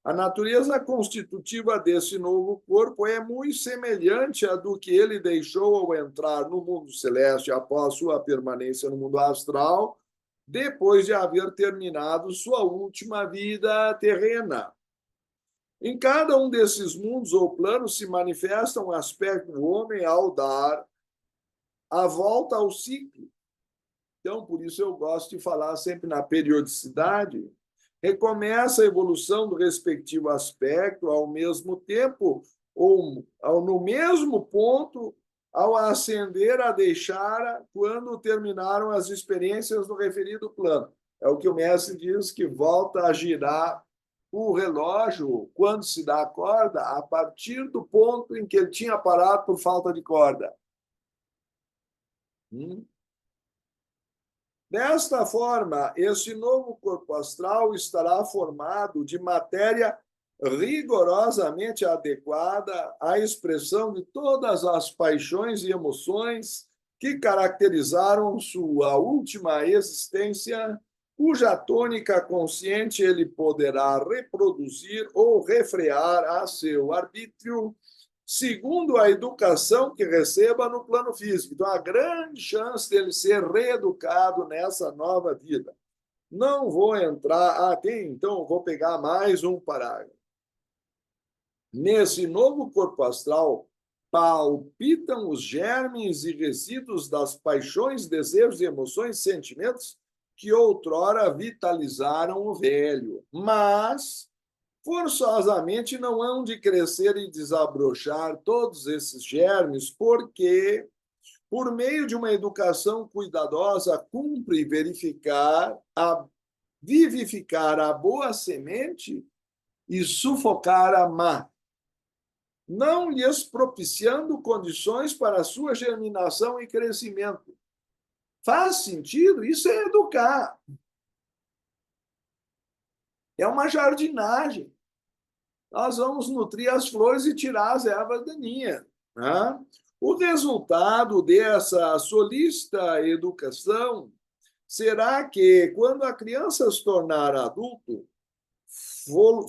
A natureza constitutiva desse novo corpo é muito semelhante à do que ele deixou ao entrar no mundo celeste após sua permanência no mundo astral, depois de haver terminado sua última vida terrena. Em cada um desses mundos ou planos se manifesta um aspecto do homem ao dar a volta ao ciclo. Então, por isso eu gosto de falar sempre na periodicidade. Recomeça a evolução do respectivo aspecto ao mesmo tempo ou no mesmo ponto ao ascender a deixar quando terminaram as experiências do referido plano. É o que o mestre diz, que volta a girar o relógio quando se dá a corda a partir do ponto em que ele tinha parado por falta de corda. Desta forma, este novo corpo astral estará formado de matéria rigorosamente adequada à expressão de todas as paixões e emoções que caracterizaram sua última existência, cuja tônica consciente ele poderá reproduzir ou refrear a seu arbítrio, segundo a educação que receba no plano físico. Então, há grande chance dele ser reeducado nessa nova vida. Não vou entrar... então vou pegar mais um parágrafo. Nesse novo corpo astral, palpitam os germes e resíduos das paixões, desejos, emoções, sentimentos que outrora vitalizaram o velho, mas forçosamente não hão de crescer e desabrochar todos esses germes, porque por meio de uma educação cuidadosa, cumpre vivificar a boa semente e sufocar a má, não lhes propiciando condições para a sua germinação e crescimento. Faz sentido? Isso é educar. É uma jardinagem. Nós vamos nutrir as flores e tirar as ervas daninhas, né? O resultado dessa solícita educação será que, quando a criança se tornar adulto,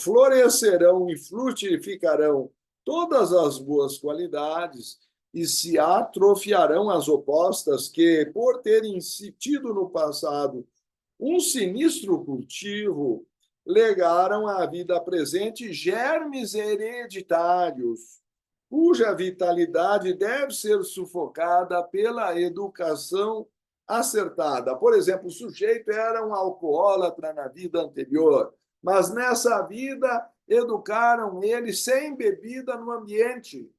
florescerão e frutificarão todas as boas qualidades e se atrofiarão as opostas que, por terem tido no passado um sinistro cultivo, legaram à vida presente germes hereditários, cuja vitalidade deve ser sufocada pela educação acertada. Por exemplo, o sujeito era um alcoólatra na vida anterior, mas nessa vida educaram ele sem bebida no ambiente.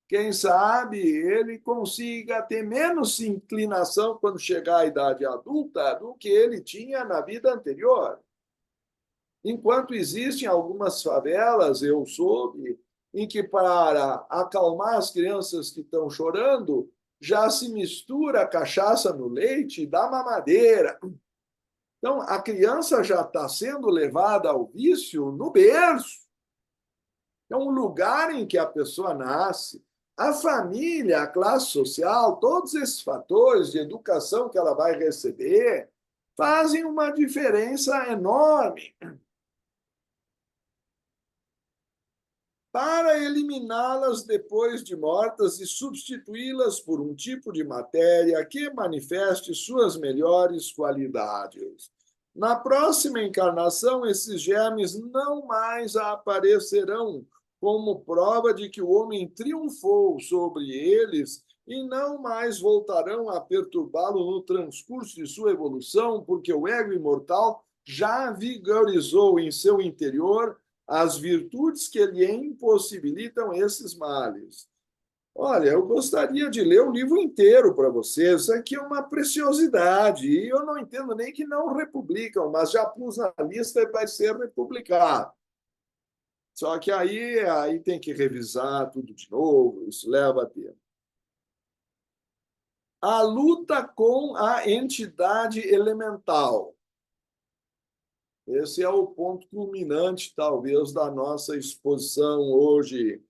Quem sabe ele consiga ter menos inclinação quando chegar à idade adulta do que ele tinha na vida anterior. Enquanto existem algumas favelas, eu soube, em que para acalmar as crianças que estão chorando, já se mistura cachaça no leite e dá mamadeira. Então, a criança já está sendo levada ao vício no berço. É um lugar em que a pessoa nasce. A família, a classe social, todos esses fatores de educação que ela vai receber fazem uma diferença enorme. Para eliminá-las depois de mortas e substituí-las por um tipo de matéria que manifeste suas melhores qualidades. Na próxima encarnação, esses germes não mais aparecerão como prova de que o homem triunfou sobre eles e não mais voltarão a perturbá-lo no transcurso de sua evolução, porque o ego imortal já vigorizou em seu interior as virtudes que lhe impossibilitam esses males. Olha, eu gostaria de ler o livro inteiro para vocês. Isso aqui é uma preciosidade. E eu não entendo nem que não republicam, mas já pus na lista e vai ser republicado. Só que aí tem que revisar tudo de novo, isso leva tempo. A luta com a entidade elemental. Esse é o ponto culminante, talvez, da nossa exposição hoje.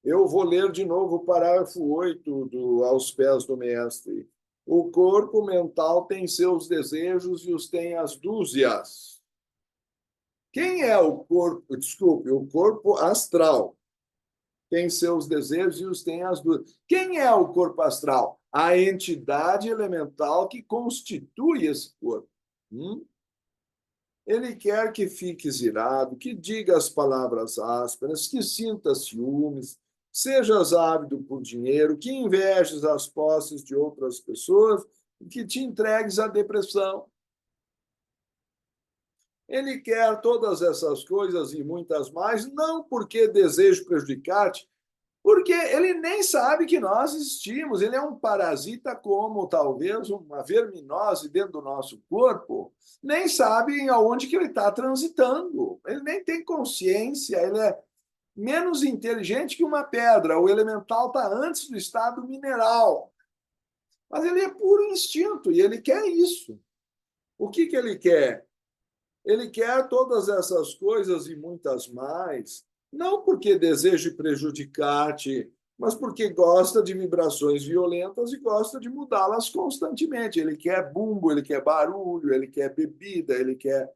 Eu vou ler de novo o parágrafo 8 Aos Pés do Mestre. O corpo mental tem seus desejos e os tem as dúzias. Quem é o corpo? Desculpe, o corpo astral tem seus desejos e os tem as dúzias. Quem é o corpo astral? A entidade elemental que constitui esse corpo. Ele quer que fiques irado, que diga as palavras ásperas, que sinta ciúmes, sejas ávido por dinheiro, que invejes as posses de outras pessoas e que te entregues à depressão. Ele quer todas essas coisas e muitas mais, não porque deseja prejudicar-te, porque ele nem sabe que nós existimos. Ele é um parasita como talvez uma verminose dentro do nosso corpo, nem sabe aonde que ele está transitando. Ele nem tem consciência, ele é menos inteligente que uma pedra. O elemental está antes do estado mineral. Mas ele é puro instinto e ele quer isso. O que ele quer? Ele quer todas essas coisas e muitas mais, não porque deseje prejudicar-te, mas porque gosta de vibrações violentas e gosta de mudá-las constantemente. Ele quer bumbo, ele quer barulho, ele quer bebida, ele quer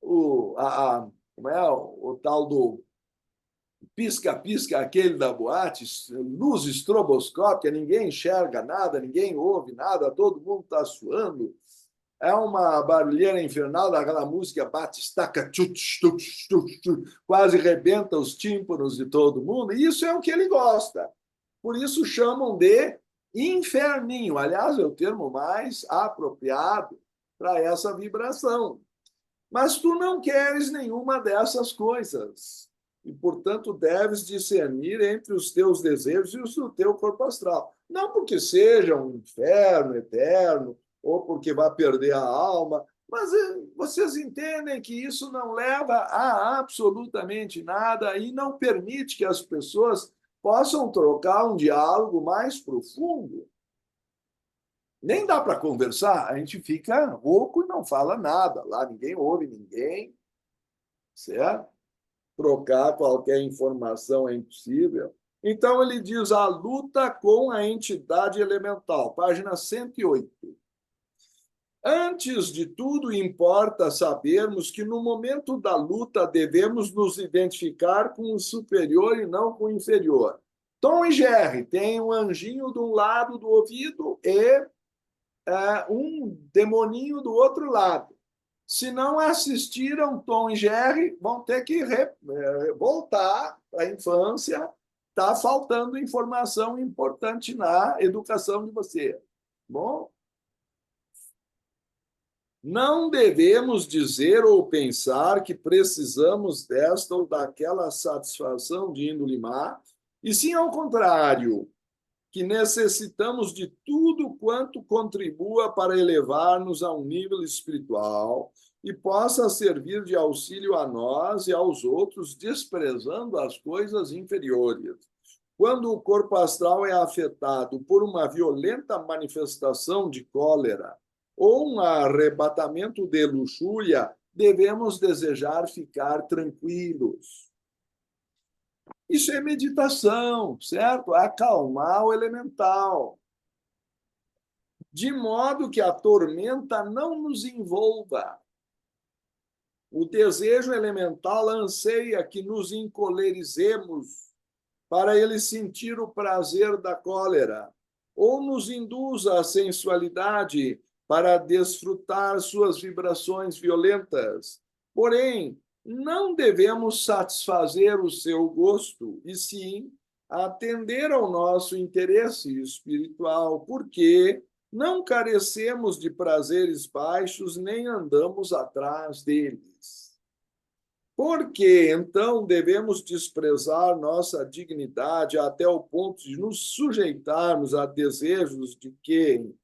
o tal do pisca-pisca, aquele da boate, luz estroboscópica, ninguém enxerga nada, ninguém ouve nada, todo mundo está suando. É uma barulheira infernal daquela música batistaca, quase rebenta os tímpanos de todo mundo. E isso é o que ele gosta. Por isso chamam de inferninho. Aliás, é o termo mais apropriado para essa vibração. Mas tu não queres nenhuma dessas coisas. e, portanto, deves discernir entre os teus desejos e os do teu corpo astral. Não porque seja um inferno eterno, ou porque vai perder a alma, mas vocês entendem que isso não leva a absolutamente nada e não permite que as pessoas possam trocar um diálogo mais profundo. Nem dá para conversar, a gente fica rouco e não fala nada. Lá ninguém ouve ninguém, certo? Trocar qualquer informação é impossível. Então, ele diz a luta com a entidade elemental, página 108. Antes de tudo, importa sabermos que no momento da luta devemos nos identificar com o superior e não com o inferior. Tom e Jerry têm um anjinho de um lado do ouvido e um demoninho do outro lado. Se não assistiram Tom e Jerry, vão ter que voltar à infância. Está faltando informação importante na educação de você. Bom? Não devemos dizer ou pensar que precisamos desta ou daquela satisfação de índole má, e sim ao contrário, que necessitamos de tudo quanto contribua para elevar-nos a um nível espiritual e possa servir de auxílio a nós e aos outros, desprezando as coisas inferiores. Quando o corpo astral é afetado por uma violenta manifestação de cólera ou um arrebatamento de luxúria, devemos desejar ficar tranquilos. Isso é meditação, certo? Acalmar o elemental. De modo que a tormenta não nos envolva. O desejo elemental anseia que nos encolerizemos para ele sentir o prazer da cólera, ou nos induza à sensualidade para desfrutar suas vibrações violentas. Porém, não devemos satisfazer o seu gosto, e sim atender ao nosso interesse espiritual, porque não carecemos de prazeres baixos nem andamos atrás deles. Por que, então, devemos desprezar nossa dignidade até o ponto de nos sujeitarmos a desejos de quem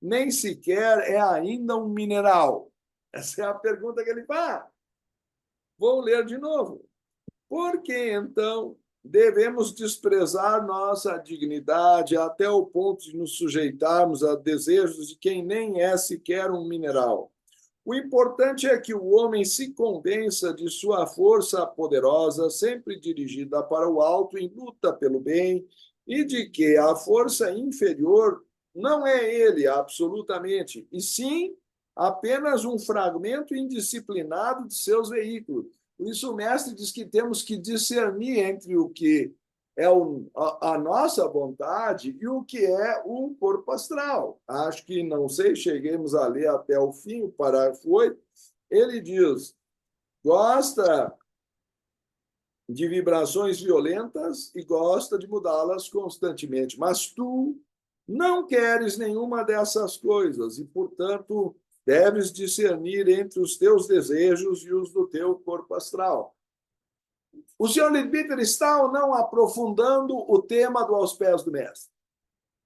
nem sequer é ainda um mineral? Essa é a pergunta que ele faz. Vou ler de novo. Por que, então, devemos desprezar nossa dignidade até o ponto de nos sujeitarmos a desejos de quem nem é sequer um mineral? O importante é que o homem se convença de sua força poderosa, sempre dirigida para o alto em luta pelo bem, e de que a força inferior não é ele absolutamente, e sim apenas um fragmento indisciplinado de seus veículos. Por isso, o mestre diz que temos que discernir entre o que é a nossa vontade e o que é o corpo astral. Acho que, não sei, cheguemos a ler até o fim, o parágrafo 8. Ele diz, gosta de vibrações violentas e gosta de mudá-las constantemente, mas tu não queres nenhuma dessas coisas e, portanto, deves discernir entre os teus desejos e os do teu corpo astral. O senhor Leadbeater está ou não aprofundando o tema do Aos Pés do Mestre?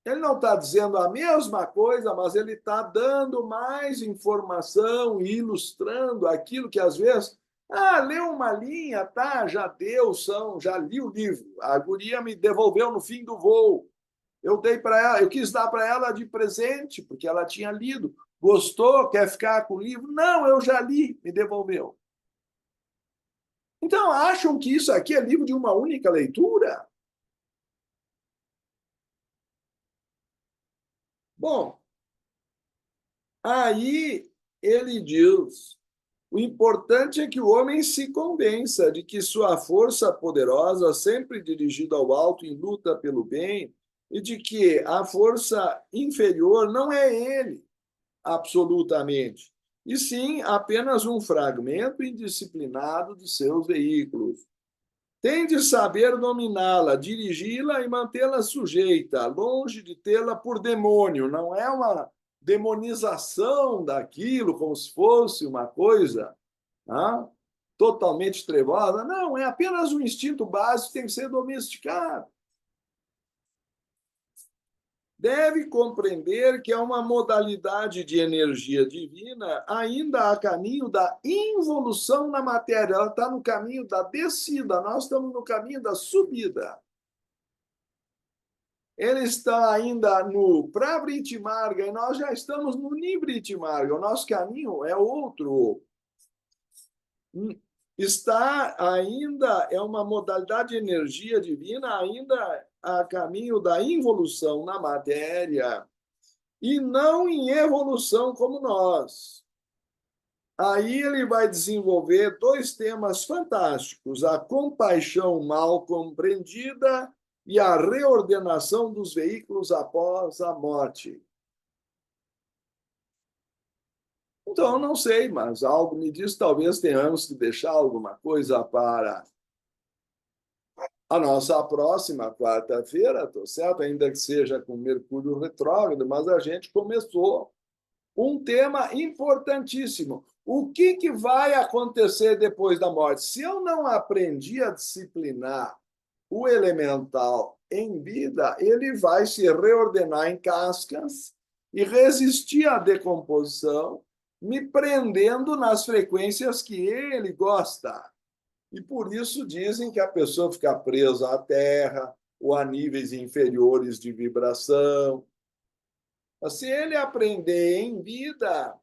Ele não está dizendo a mesma coisa, mas ele está dando mais informação e ilustrando aquilo que, às vezes, leu uma linha, tá, já li o livro. A guria me devolveu no fim do voo. Eu dei para ela, eu quis dar para ela de presente, porque ela tinha lido. Gostou? Quer ficar com o livro? Não, eu já li, me devolveu. Então, acham que isso aqui é livro de uma única leitura? Bom, aí ele diz, o importante é que o homem se convença de que sua força poderosa, sempre dirigida ao alto em luta pelo bem, e de que a força inferior não é ele, absolutamente, e sim apenas um fragmento indisciplinado de seus veículos. Tem de saber dominá-la, dirigi-la e mantê-la sujeita, longe de tê-la por demônio. Não é uma demonização daquilo, como se fosse uma coisa totalmente trevosa. Não, é apenas um instinto básico que tem que ser domesticado. Deve compreender que é uma modalidade de energia divina ainda a caminho da involução na matéria. Ela está no caminho da descida, nós estamos no caminho da subida. Ele está ainda no Pravriti Marga e nós já estamos no Nivriti Marga. O nosso caminho é outro. Está ainda, é uma modalidade de energia divina ainda a caminho da involução na matéria e não em evolução como nós. Aí ele vai desenvolver dois temas fantásticos: a compaixão mal compreendida e a reordenação dos veículos após a morte. Então, eu não sei, mas algo me diz, talvez tenhamos que deixar alguma coisa para a nossa próxima quarta-feira, tô certo? Ainda que seja com Mercúrio retrógrado, mas a gente começou um tema importantíssimo. O que vai acontecer depois da morte? Se eu não aprendi a disciplinar o elemental em vida, ele vai se reordenar em cascas e resistir à decomposição, me prendendo nas frequências que ele gosta. E por isso dizem que a pessoa fica presa à Terra ou a níveis inferiores de vibração. Se ele aprender em vida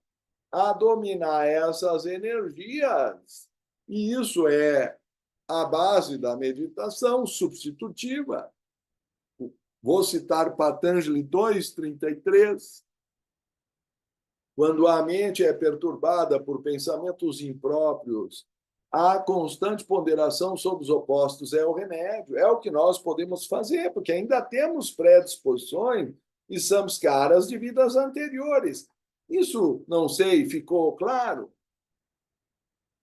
a dominar essas energias, e isso é a base da meditação substitutiva. Vou citar Patanjali 2:33. Quando a mente é perturbada por pensamentos impróprios, a constante ponderação sobre os opostos é o remédio, é o que nós podemos fazer, porque ainda temos predisposições e somos caras de vidas anteriores. Isso, não sei, ficou claro?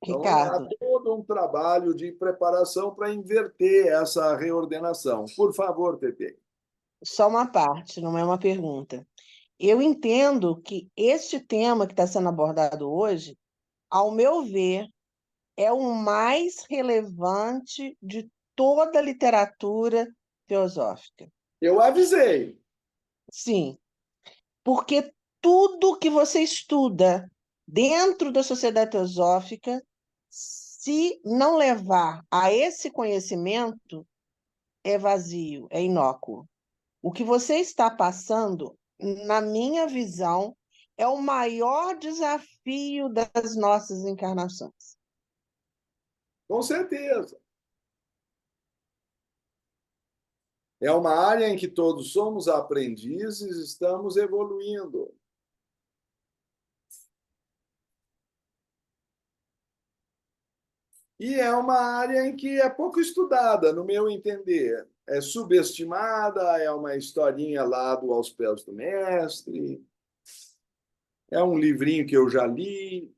Então, há Ricardo, todo um trabalho de preparação para inverter essa reordenação. Por favor, Pepe. só uma parte, não é uma pergunta. Eu entendo que este tema que está sendo abordado hoje, ao meu ver, é o mais relevante de toda a literatura teosófica. Eu avisei. Sim, porque tudo que você estuda dentro da sociedade teosófica, se não levar a esse conhecimento, é vazio, é inócuo. O que você está passando, na minha visão, é o maior desafio das nossas encarnações. Com certeza. É uma área em que todos somos aprendizes, estamos evoluindo. E é uma área em que é pouco estudada, no meu entender. É subestimada, é uma historinha lá do Aos Pés do Mestre, é um livrinho que eu já li.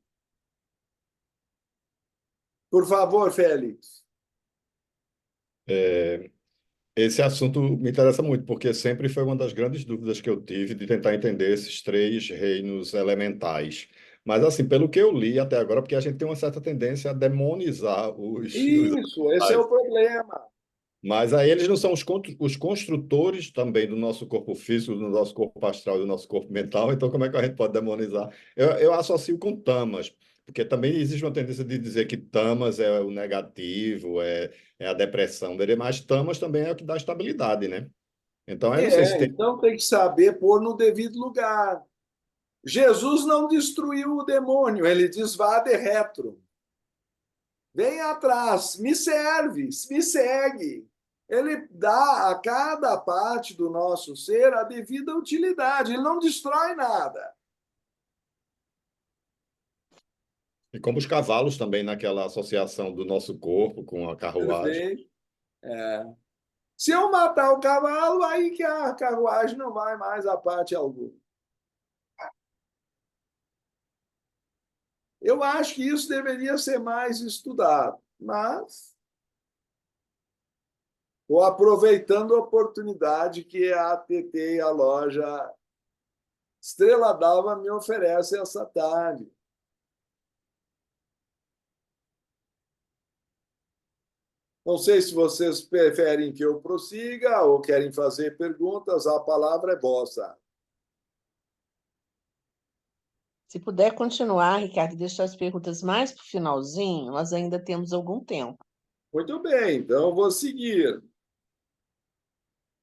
Por favor, Félix. Esse assunto me interessa muito, porque sempre foi uma das grandes dúvidas que eu tive de tentar entender esses três reinos elementais. Mas, assim, pelo que eu li até agora, porque a gente tem uma certa tendência a demonizar os Isso, esse é elementais. o problema. Mas aí eles não são os construtores também do nosso corpo físico, do nosso corpo astral e do nosso corpo mental. Então, como é que a gente pode demonizar? Eu associo com tamas, porque também existe uma tendência de dizer que tamas é o negativo, é a depressão dele, mas tamas também é o que dá estabilidade, né? Então, eu não sei se tem. Então tem que saber pôr no devido lugar. Jesus não destruiu o demônio, ele diz: vá de retro. Vem atrás, me serve, me segue. Ele dá a cada parte do nosso ser a devida utilidade, ele não destrói nada. E como os cavalos também naquela associação do nosso corpo com a carruagem. Perfeito. Se eu matar o cavalo, aí que a carruagem não vai mais a parte alguma. Eu acho que isso deveria ser mais estudado, mas estou aproveitando a oportunidade que a ATT e a loja Estrela d'Alva me oferece essa tarde. Não sei se vocês preferem que eu prossiga ou querem fazer perguntas, a palavra é vossa. Se puder continuar, Ricardo, e deixar as perguntas mais para o finalzinho, nós ainda temos algum tempo. Muito bem, então eu vou seguir.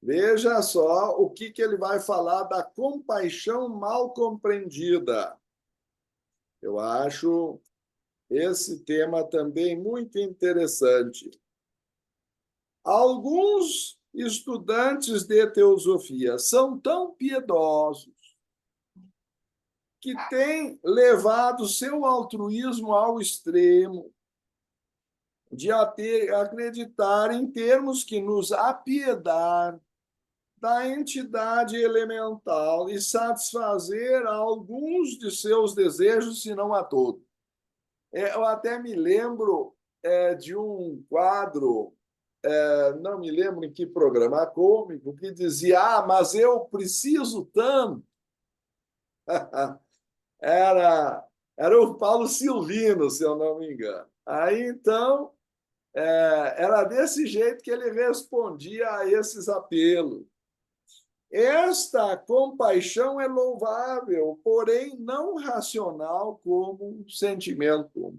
Veja só o que ele vai falar da compaixão mal compreendida. Eu acho esse tema também muito interessante. Alguns estudantes de teosofia são tão piedosos que têm levado seu altruísmo ao extremo de acreditar em termos que nos apiedar da entidade elemental e satisfazer alguns de seus desejos, se não a todos. Eu até me lembro de um quadro, não me lembro em que programa cômico, que dizia: mas eu preciso tanto. Era o Paulo Silvino, se eu não me engano. Aí, então, era desse jeito que ele respondia a esses apelos. Esta compaixão é louvável, porém não racional como um sentimento.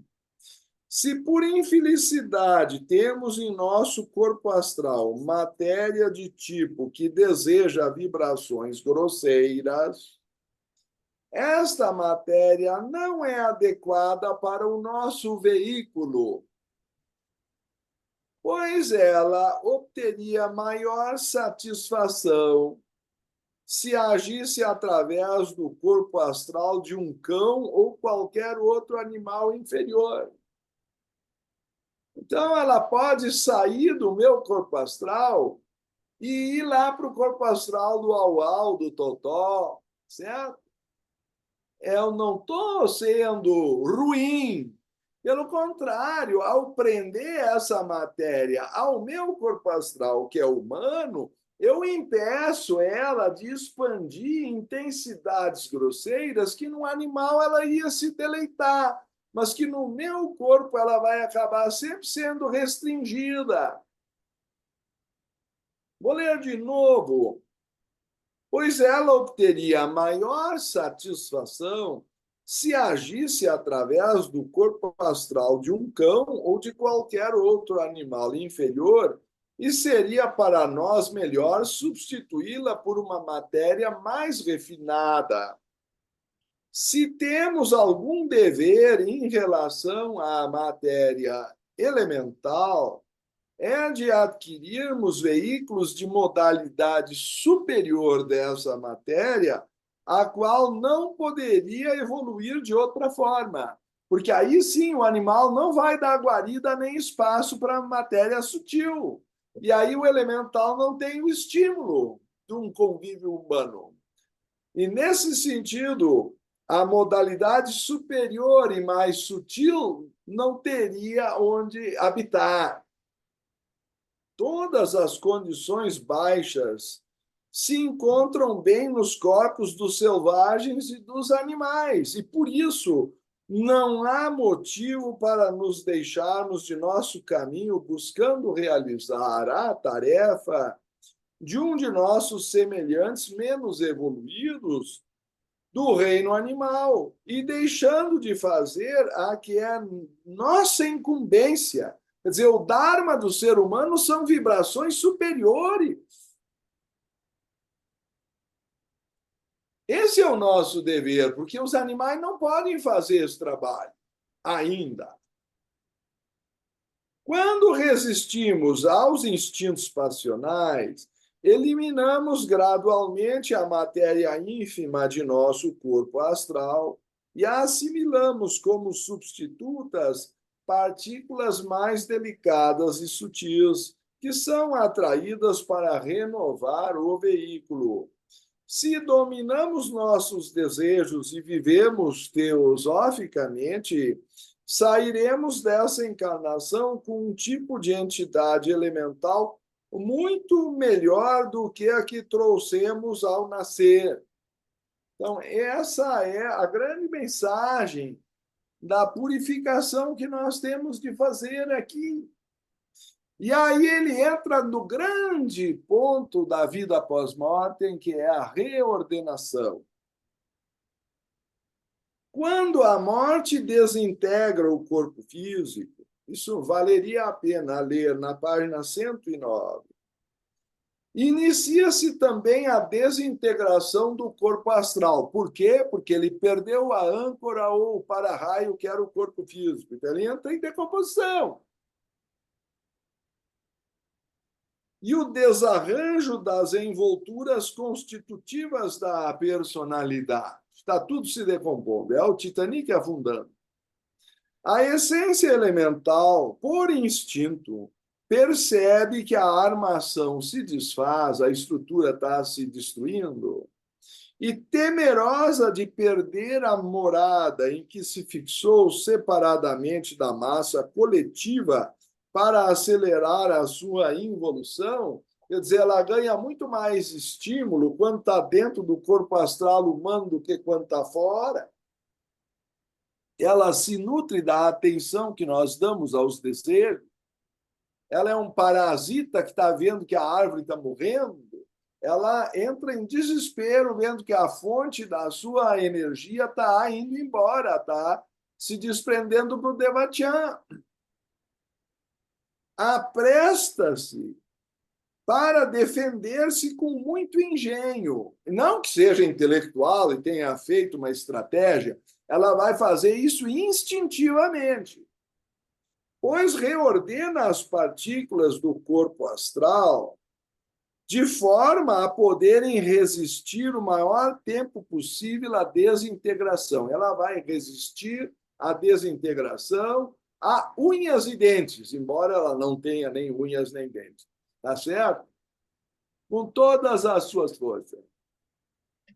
Se por infelicidade temos em nosso corpo astral matéria de tipo que deseja vibrações grosseiras, esta matéria não é adequada para o nosso veículo, pois ela obteria maior satisfação se agisse através do corpo astral de um cão ou qualquer outro animal inferior. Então, ela pode sair do meu corpo astral e ir lá para o corpo astral do Auau, do Totó, certo? Eu não estou sendo ruim. Pelo contrário, ao prender essa matéria ao meu corpo astral, que é humano, eu impeço ela de expandir intensidades grosseiras que no animal ela ia se deleitar, mas que no meu corpo ela vai acabar sempre sendo restringida. Vou ler de novo. Pois ela obteria maior satisfação se agisse através do corpo astral de um cão ou de qualquer outro animal inferior, e seria para nós melhor substituí-la por uma matéria mais refinada. Se temos algum dever em relação à matéria elemental, é de adquirirmos veículos de modalidade superior dessa matéria, a qual não poderia evoluir de outra forma. Porque aí sim o animal não vai dar guarida nem espaço para a matéria sutil. E aí o elemental não tem o estímulo de um convívio humano. E nesse sentido, a modalidade superior e mais sutil não teria onde habitar. Todas as condições baixas se encontram bem nos corpos dos selvagens e dos animais, e por isso não há motivo para nos deixarmos de nosso caminho buscando realizar a tarefa de um de nossos semelhantes menos evoluídos do reino animal e deixando de fazer a que é nossa incumbência. Quer dizer, o Dharma do ser humano são vibrações superiores. Esse é o nosso dever, porque os animais não podem fazer esse trabalho ainda. Quando resistimos aos instintos passionais, eliminamos gradualmente a matéria ínfima de nosso corpo astral e a assimilamos como substitutas partículas mais delicadas e sutis, que são atraídas para renovar o veículo. Se dominamos nossos desejos e vivemos teosoficamente, sairemos dessa encarnação com um tipo de entidade elemental muito melhor do que a que trouxemos ao nascer. Então, essa é a grande mensagem da purificação que nós temos de fazer aqui. E aí ele entra no grande ponto da vida pós-mortem, que é a reordenação. Quando a morte desintegra o corpo físico, isso valeria a pena ler na página 109. Inicia-se também a desintegração do corpo astral. Por quê? Porque ele perdeu a âncora ou o para-raio, que era o corpo físico. Então, ele entra em decomposição. E o desarranjo das envolturas constitutivas da personalidade. Está tudo se decompondo. É o Titanic afundando. A essência elemental, por instinto, percebe que a armação se desfaz, a estrutura está se destruindo, e temerosa de perder a morada em que se fixou separadamente da massa coletiva para acelerar a sua involução, quer dizer, ela ganha muito mais estímulo quando está dentro do corpo astral humano do que quando está fora. Ela se nutre da atenção que nós damos aos desejos. Ela é um parasita que está vendo que a árvore está morrendo. Ela entra em desespero vendo que a fonte da sua energia está indo embora, está se desprendendo para o Devachan. Apresta-se para defender-se com muito engenho. Não que seja intelectual e tenha feito uma estratégia, ela vai fazer isso instintivamente, pois reordena as partículas do corpo astral de forma a poderem resistir o maior tempo possível à desintegração. Ela vai resistir à desintegração a unhas e dentes, embora ela não tenha nem unhas nem dentes. Tá certo? Com todas as suas forças.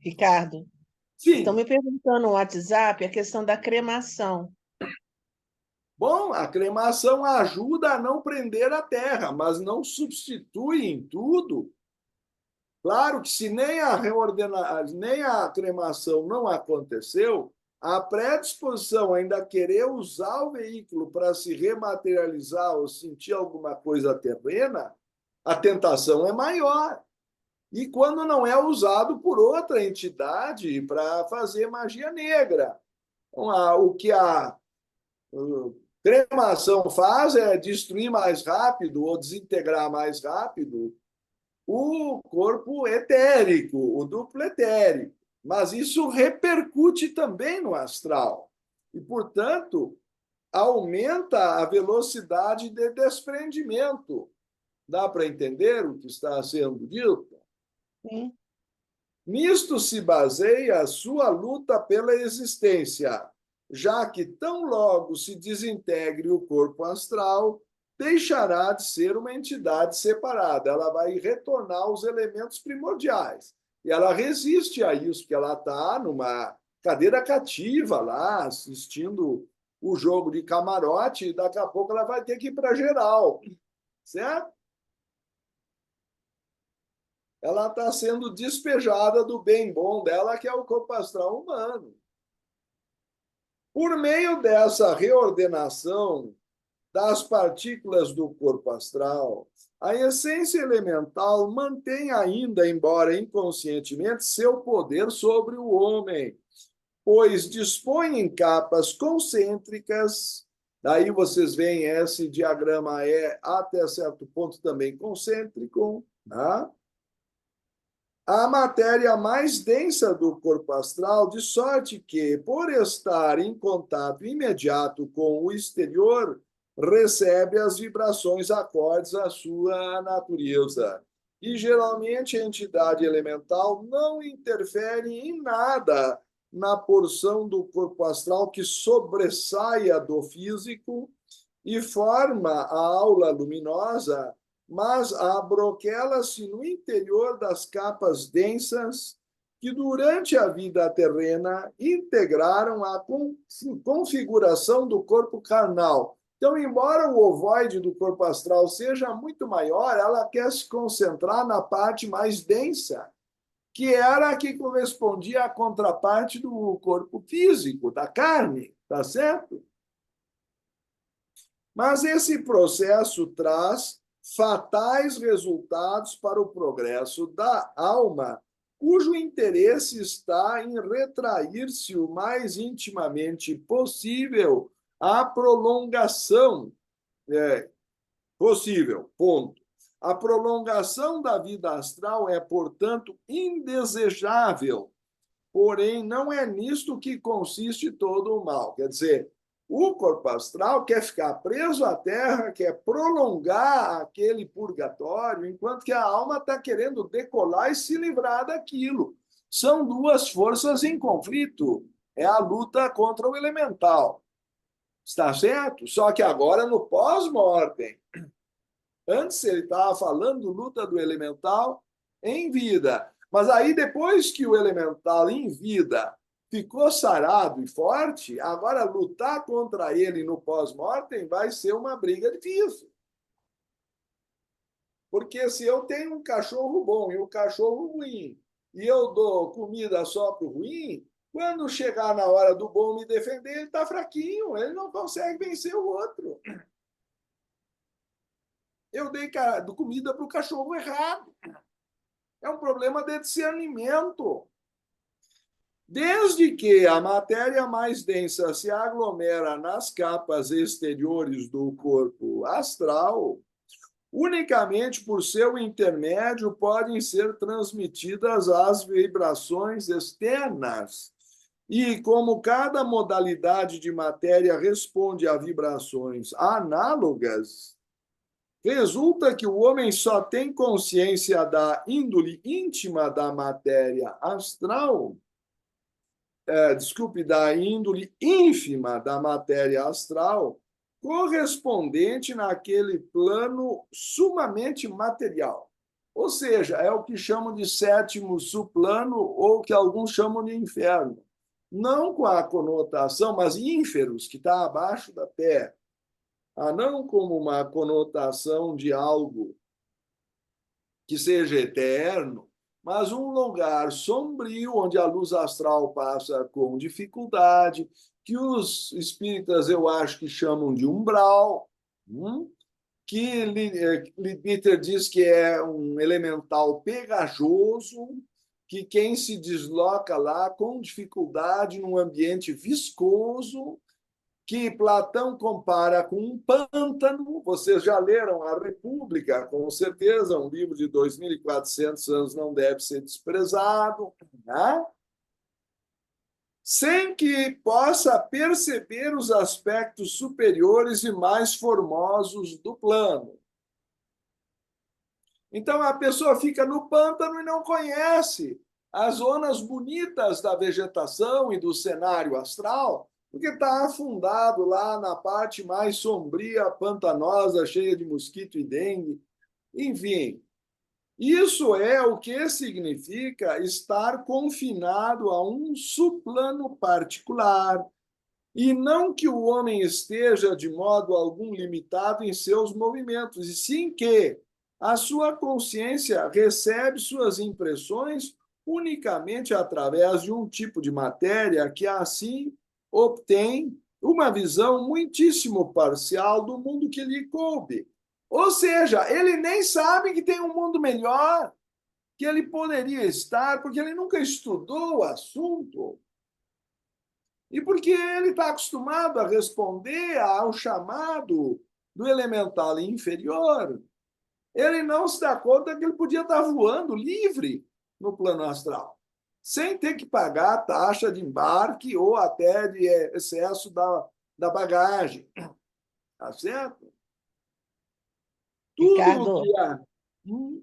Ricardo, Sim. estão me perguntando no WhatsApp a questão da cremação. Bom, a cremação ajuda a não prender a terra, mas não substitui em tudo. Claro que se nem a cremação não aconteceu, a predisposição a ainda querer usar o veículo para se rematerializar ou sentir alguma coisa terrena, a tentação é maior. E quando não é usado por outra entidade para fazer magia negra. Então, o que a cremação faz é destruir mais rápido ou desintegrar mais rápido o corpo etérico, o duplo etérico. Mas isso repercute também no astral. E, portanto, aumenta a velocidade de desprendimento. Dá para entender o que está sendo dito? Sim. Nisto se baseia a sua luta pela existência, já que tão logo se desintegre o corpo astral, deixará de ser uma entidade separada. Ela vai retornar aos elementos primordiais. E ela resiste a isso, porque ela está numa cadeira cativa lá, assistindo o jogo de camarote, e daqui a pouco ela vai ter que ir para geral. Certo? Ela está sendo despejada do bem bom dela, que é o corpo astral humano. Por meio dessa reordenação das partículas do corpo astral, a essência elemental mantém ainda, embora inconscientemente, seu poder sobre o homem, pois dispõe em capas concêntricas. Daí vocês veem esse diagrama é até certo ponto também concêntrico, né? A matéria mais densa do corpo astral, de sorte que, por estar em contato imediato com o exterior, recebe as vibrações acordes à sua natureza. E, geralmente, a entidade elemental não interfere em nada na porção do corpo astral que sobressaia do físico e forma a aula luminosa, mas abroquela-se no interior das capas densas que, durante a vida terrena, integraram a configuração do corpo carnal. Então, embora o ovoide do corpo astral seja muito maior, ela quer se concentrar na parte mais densa, que era a que correspondia à contraparte do corpo físico, da carne, tá certo? Mas esse processo traz fatais resultados para o progresso da alma, cujo interesse está em retrair-se o mais intimamente possível à prolongação possível, ponto. A prolongação da vida astral é, portanto, indesejável, porém não é nisto que consiste todo o mal. Quer dizer, o corpo astral quer ficar preso à Terra, quer prolongar aquele purgatório, enquanto que a alma está querendo decolar e se livrar daquilo. São duas forças em conflito. É a luta contra o elemental. Está certo? Só que agora no pós-mortem. Antes ele estava falando luta do elemental em vida. Mas aí, depois que o elemental em vida ficou sarado e forte, agora lutar contra ele no pós-mortem vai ser uma briga difícil. Porque se eu tenho um cachorro bom e um cachorro ruim, e eu dou comida só para o ruim, quando chegar na hora do bom me defender, ele está fraquinho, ele não consegue vencer o outro. Eu dei comida para o cachorro errado. É um problema de discernimento. Desde que a matéria mais densa se aglomera nas capas exteriores do corpo astral, unicamente por seu intermédio podem ser transmitidas as vibrações externas. E como cada modalidade de matéria responde a vibrações análogas, resulta que o homem só tem consciência da índole íntima da matéria astral, da índole ínfima da matéria astral, correspondente naquele plano sumamente material. Ou seja, é o que chamam de sétimo suplano, ou que alguns chamam de inferno. Não com a conotação, mas ínferos, que está abaixo da terra. Não como uma conotação de algo que seja eterno, mas um lugar sombrio, onde a luz astral passa com dificuldade, que os espíritas, eu acho que chamam de umbral, que Liebiter diz que é um elemental pegajoso, que quem se desloca lá com dificuldade num ambiente viscoso, que Platão compara com um pântano. Vocês já leram A República, com certeza, um livro de 2.400 anos não deve ser desprezado, né? Sem que possa perceber os aspectos superiores e mais formosos do plano. Então, a pessoa fica no pântano e não conhece as zonas bonitas da vegetação e do cenário astral, porque está afundado lá na parte mais sombria, pantanosa, cheia de mosquito e dengue. Enfim, isso é o que significa estar confinado a um suplano particular, e não que o homem esteja de modo algum limitado em seus movimentos, e sim que a sua consciência recebe suas impressões unicamente através de um tipo de matéria que assim obtém uma visão muitíssimo parcial do mundo que lhe coube. Ou seja, ele nem sabe que tem um mundo melhor, que ele poderia estar, porque ele nunca estudou o assunto. E porque ele está acostumado a responder ao chamado do elemental inferior, ele não se dá conta que ele podia estar voando livre no plano astral, sem ter que pagar a taxa de embarque ou até de excesso da bagagem. Tá certo? Ricardo, Tudo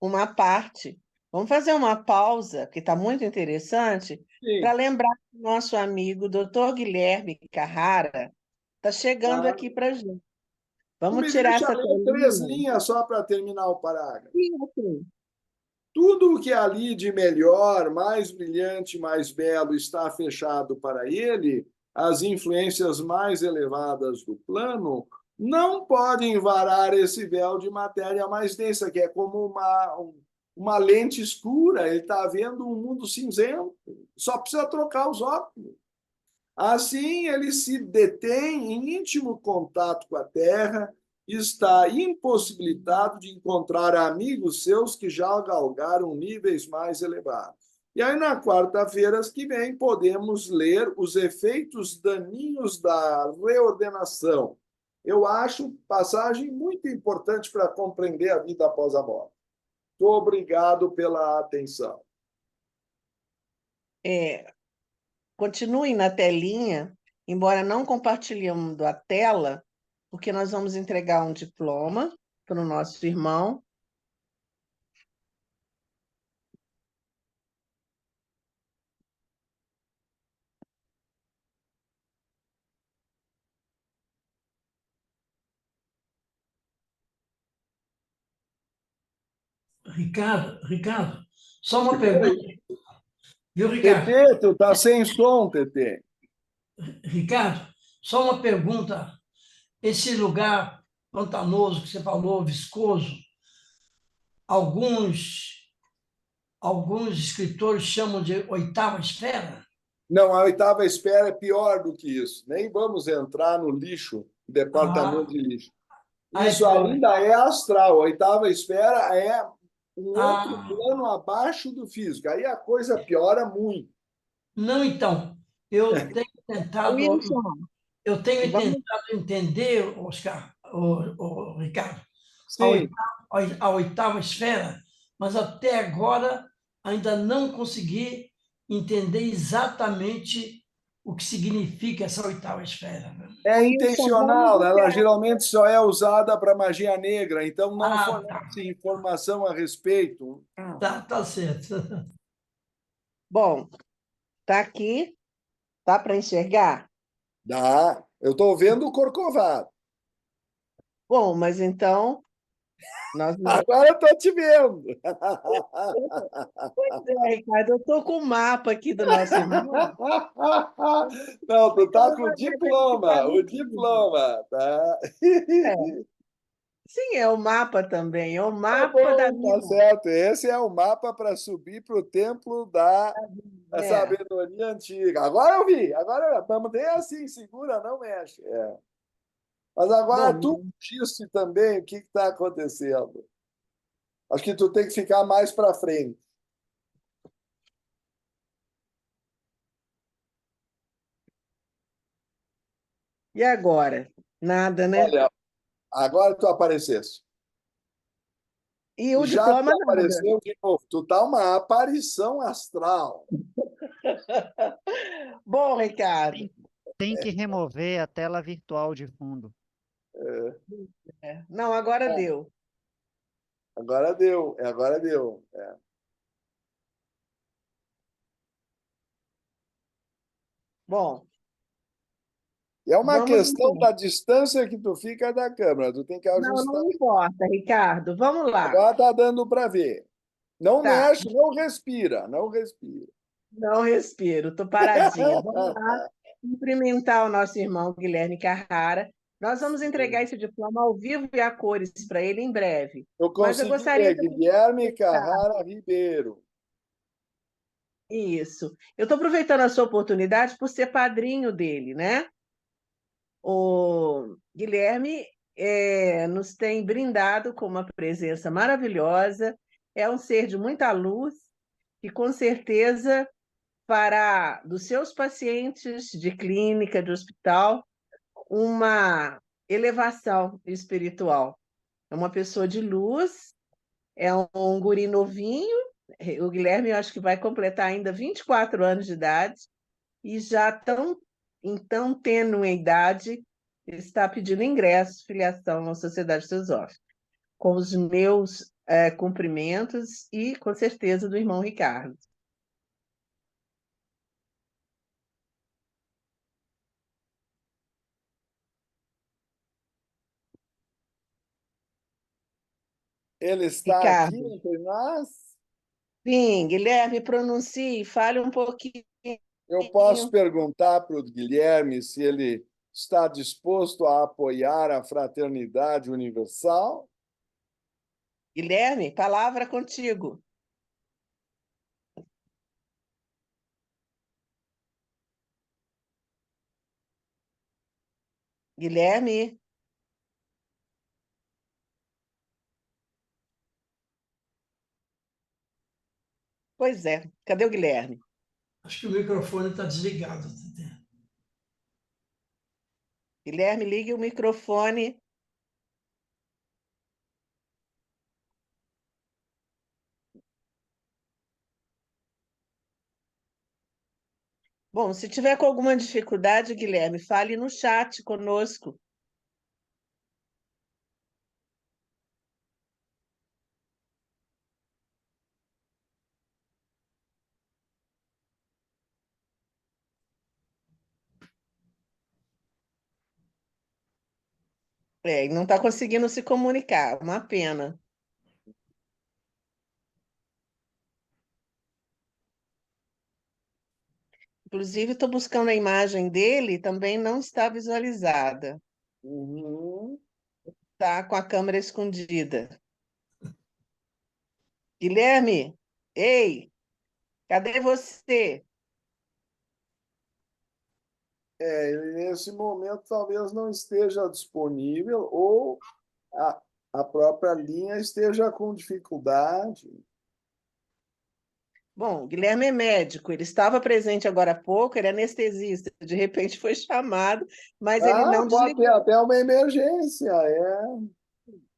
uma parte. Vamos fazer uma pausa, que está muito interessante, Sim, para lembrar que o nosso amigo Dr. Guilherme Carrara está chegando tá. aqui para a gente. Tu Vamos me tirar deixa essa ler 3 telinha? linhas só para terminar o parágrafo. Sim, assim. Tudo o que ali de melhor, mais brilhante, mais belo está fechado para ele, as influências mais elevadas do plano, não podem varar esse véu de matéria mais densa, que é como uma lente escura. Ele está vendo um mundo cinzento, só precisa trocar os óculos. Assim, ele se detém em íntimo contato com a Terra está impossibilitado de encontrar amigos seus que já galgaram níveis mais elevados. E aí, na quarta-feira que vem, podemos ler os efeitos daninhos da reordenação. Eu acho passagem muito importante para compreender a vida após a morte. Muito obrigado pela atenção. Continuem na telinha, embora não compartilhando a tela, porque nós vamos entregar um diploma para o nosso irmão. Ricardo, só uma pergunta, viu, Ricardo? Tetê, tu tá sem som, Tetê. Ricardo, só uma pergunta. Esse lugar pantanoso que você falou, viscoso, alguns escritores chamam de oitava esfera? Não, a oitava esfera é pior do que isso. Nem vamos entrar no lixo, departamento Ah, de lixo. é Isso pior. ainda é astral. A oitava esfera é um outro Ah, plano abaixo do físico. Aí a coisa piora muito. não, então. Eu tenho tentado, Wilson, eu tenho vamos. tentado entender, Oscar, o Ricardo, a Sim, a oitava esfera, mas até agora ainda não consegui entender exatamente o que significa essa oitava esfera, né? é Wilson, vamos intencional. Ela operar. geralmente só é usada para magia negra, então não Ah, tá, fornece informação a respeito. tá certo. Bom, tá aqui, tá para enxergar? Dá. Eu estou vendo o Corcovado. Bom, mas então nós não. Agora eu estou te vendo. Pois é, Ricardo, eu estou com o mapa aqui do nosso irmão. Não, tu Então tá não com o adianta ele ficar diploma, o mentindo. diploma, tá? É, sim, é o mapa também, é o Tá mapa da bom, tá vida. certo. Esse é o mapa para subir para o templo da É, sabedoria antiga. Agora eu vi, agora mantém assim, segura, não mexe. É. Mas agora tu bom, disse também o que está acontecendo. Acho que tu tem que ficar mais para frente. e agora? Nada, né? Olha, agora tu aparecesse. E o Já tu diploma, nada. apareceu de novo. Tu tá uma aparição astral. Bom, Ricardo, Tem, tem que remover a tela virtual de fundo. não, agora É, deu. agora deu, agora deu. É. Bom, E é uma vamos questão então. da distância que tu fica da câmera. Tu tem que Não, ajustar. não importa, Ricardo. Vamos lá. Agora tá dando para ver. Não Tá, mexe, não respira, não respira. não respiro, estou paradinha. Vamos lá cumprimentar o nosso irmão Guilherme Carrara. Nós vamos entregar esse diploma ao vivo e a cores para ele em breve. Eu Mas eu consegui gostaria ler também de Guilherme aproveitar Carrara Ribeiro. isso. Eu estou aproveitando a sua oportunidade por ser padrinho dele, né? O Guilherme nos tem brindado com uma presença maravilhosa. É um ser de muita luz e com certeza fará dos seus pacientes de clínica, de hospital, uma elevação espiritual. É uma pessoa de luz, é um guri novinho. O Guilherme, eu acho que vai completar ainda 24 anos de idade e já em tão tênue idade está pedindo ingresso, filiação à Sociedade Teosófica. Com os meus cumprimentos e, com certeza, do irmão Ricardo. Ele está aqui Ricardo, entre nós. sim, Guilherme, pronuncie, fale um pouquinho. Eu posso perguntar para o Guilherme se ele está disposto a apoiar a fraternidade universal? Guilherme, palavra contigo. Guilherme, Pois é. Cadê o Guilherme? Acho que o microfone está desligado, Tete. Guilherme, ligue o microfone. Bom, se tiver com alguma dificuldade, Guilherme, fale no chat conosco. É, e não está conseguindo se comunicar, uma pena. Inclusive, estou buscando a imagem dele, também não está visualizada. Uhum. Está com a câmera escondida. Guilherme, ei, cadê você? Ele, nesse momento, talvez não esteja disponível ou a própria linha esteja com dificuldade. Bom, Guilherme é médico, ele estava presente agora há pouco, ele é anestesista, de repente foi chamado, mas ele Ah, não pode ter desligou. até uma emergência,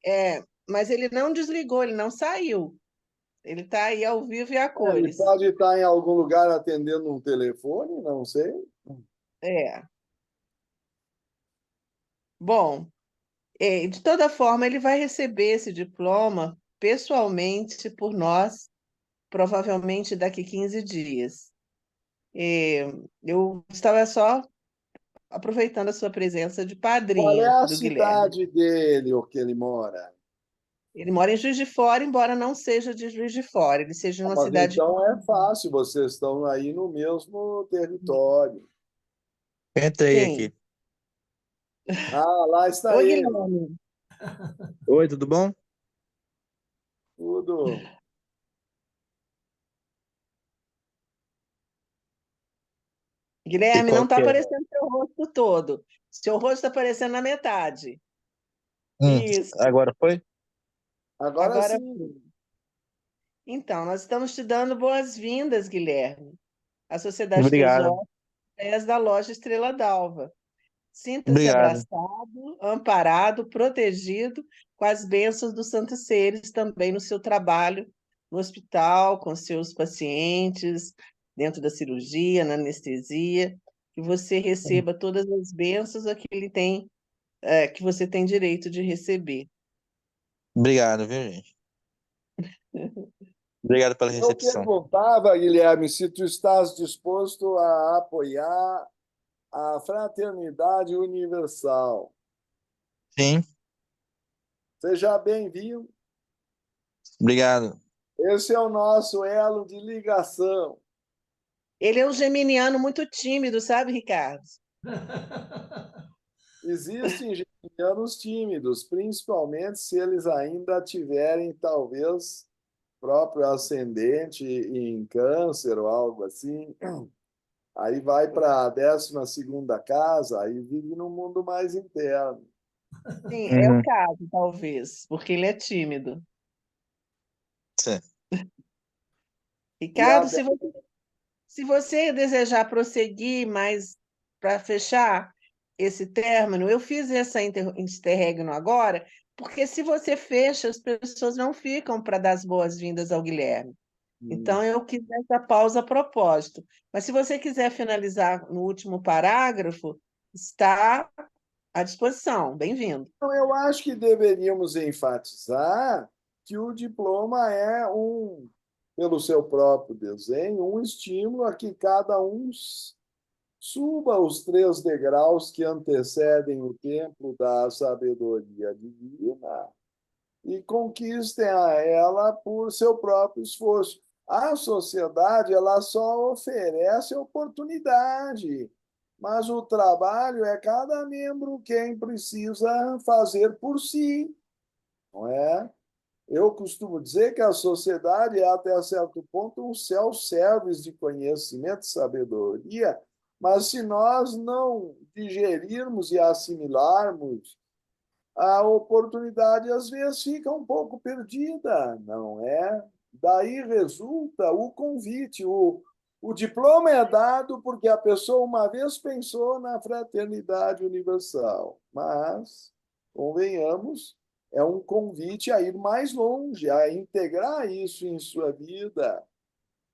é. Mas ele não desligou, ele não saiu. Ele está aí ao vivo e a Ele cores. pode estar em algum lugar atendendo um telefone, não sei. É. Bom, de toda forma, ele vai receber esse diploma pessoalmente por nós, provavelmente daqui 15 dias. Eu estava só aproveitando a sua presença de Qual é padrinho a do Guilherme. cidade dele, o que ele mora? Ele mora em Juiz de Fora, embora não seja de Juiz de Fora, ele seja Ah, uma mas cidade. então é fácil, vocês estão aí no mesmo território. Entrei Sim. aqui. Ah, lá está Oi, ele. Guilherme. Oi, tudo bom? Tudo. E Guilherme, não qual está que é? aparecendo seu rosto todo. Seu rosto está aparecendo na metade. Isso, Agora foi? Agora agora sim. sim. Então, nós estamos te dando boas-vindas, Guilherme, à Sociedade Obrigado, Teosóficas da Loja Estrela d'Alva. Sinta-se obrigado. abraçado, amparado, protegido com as bênçãos dos santos seres também no seu trabalho no hospital, com seus pacientes, dentro da cirurgia, na anestesia, que você receba todas as bênçãos a que ele tem, que você tem direito de receber. Obrigado, viu, gente? Obrigado pela Eu recepção. perguntava, Guilherme, se tu estás disposto a apoiar a fraternidade universal. Sim, Seja bem-vindo. obrigado. Esse é o nosso elo de ligação. Ele é um geminiano muito tímido, sabe, Ricardo? Existem geminianos tímidos, principalmente se eles ainda tiverem, talvez, próprio ascendente em câncer ou algo assim. Aí vai para a 12ª casa, aí vive num mundo mais interno. Sim, é o Uhum. caso, talvez, porque ele é tímido. Sim. E a Ricardo, se você desejar prosseguir, mas para fechar esse término, eu fiz essa interregno agora, porque se você fecha, as pessoas não ficam para dar as boas-vindas ao Guilherme. Então, eu quis essa pausa a propósito. Mas se você quiser finalizar no último parágrafo, está à disposição. Bem-vindo. Então, eu acho que deveríamos enfatizar que o diploma é pelo seu próprio desenho, um estímulo a que cada um suba os 3 degraus que antecedem o templo da sabedoria divina e conquistem a ela por seu próprio esforço. A sociedade ela só oferece oportunidade, mas o trabalho é cada membro quem precisa fazer por si, não é? Eu costumo dizer que a sociedade é, até certo ponto, um self-service de conhecimento e sabedoria, mas se nós não digerirmos e assimilarmos, a oportunidade às vezes fica um pouco perdida, não é? daí resulta o convite. O diploma é dado porque a pessoa uma vez pensou na fraternidade universal, mas, convenhamos, é um convite a ir mais longe, a integrar isso em sua vida,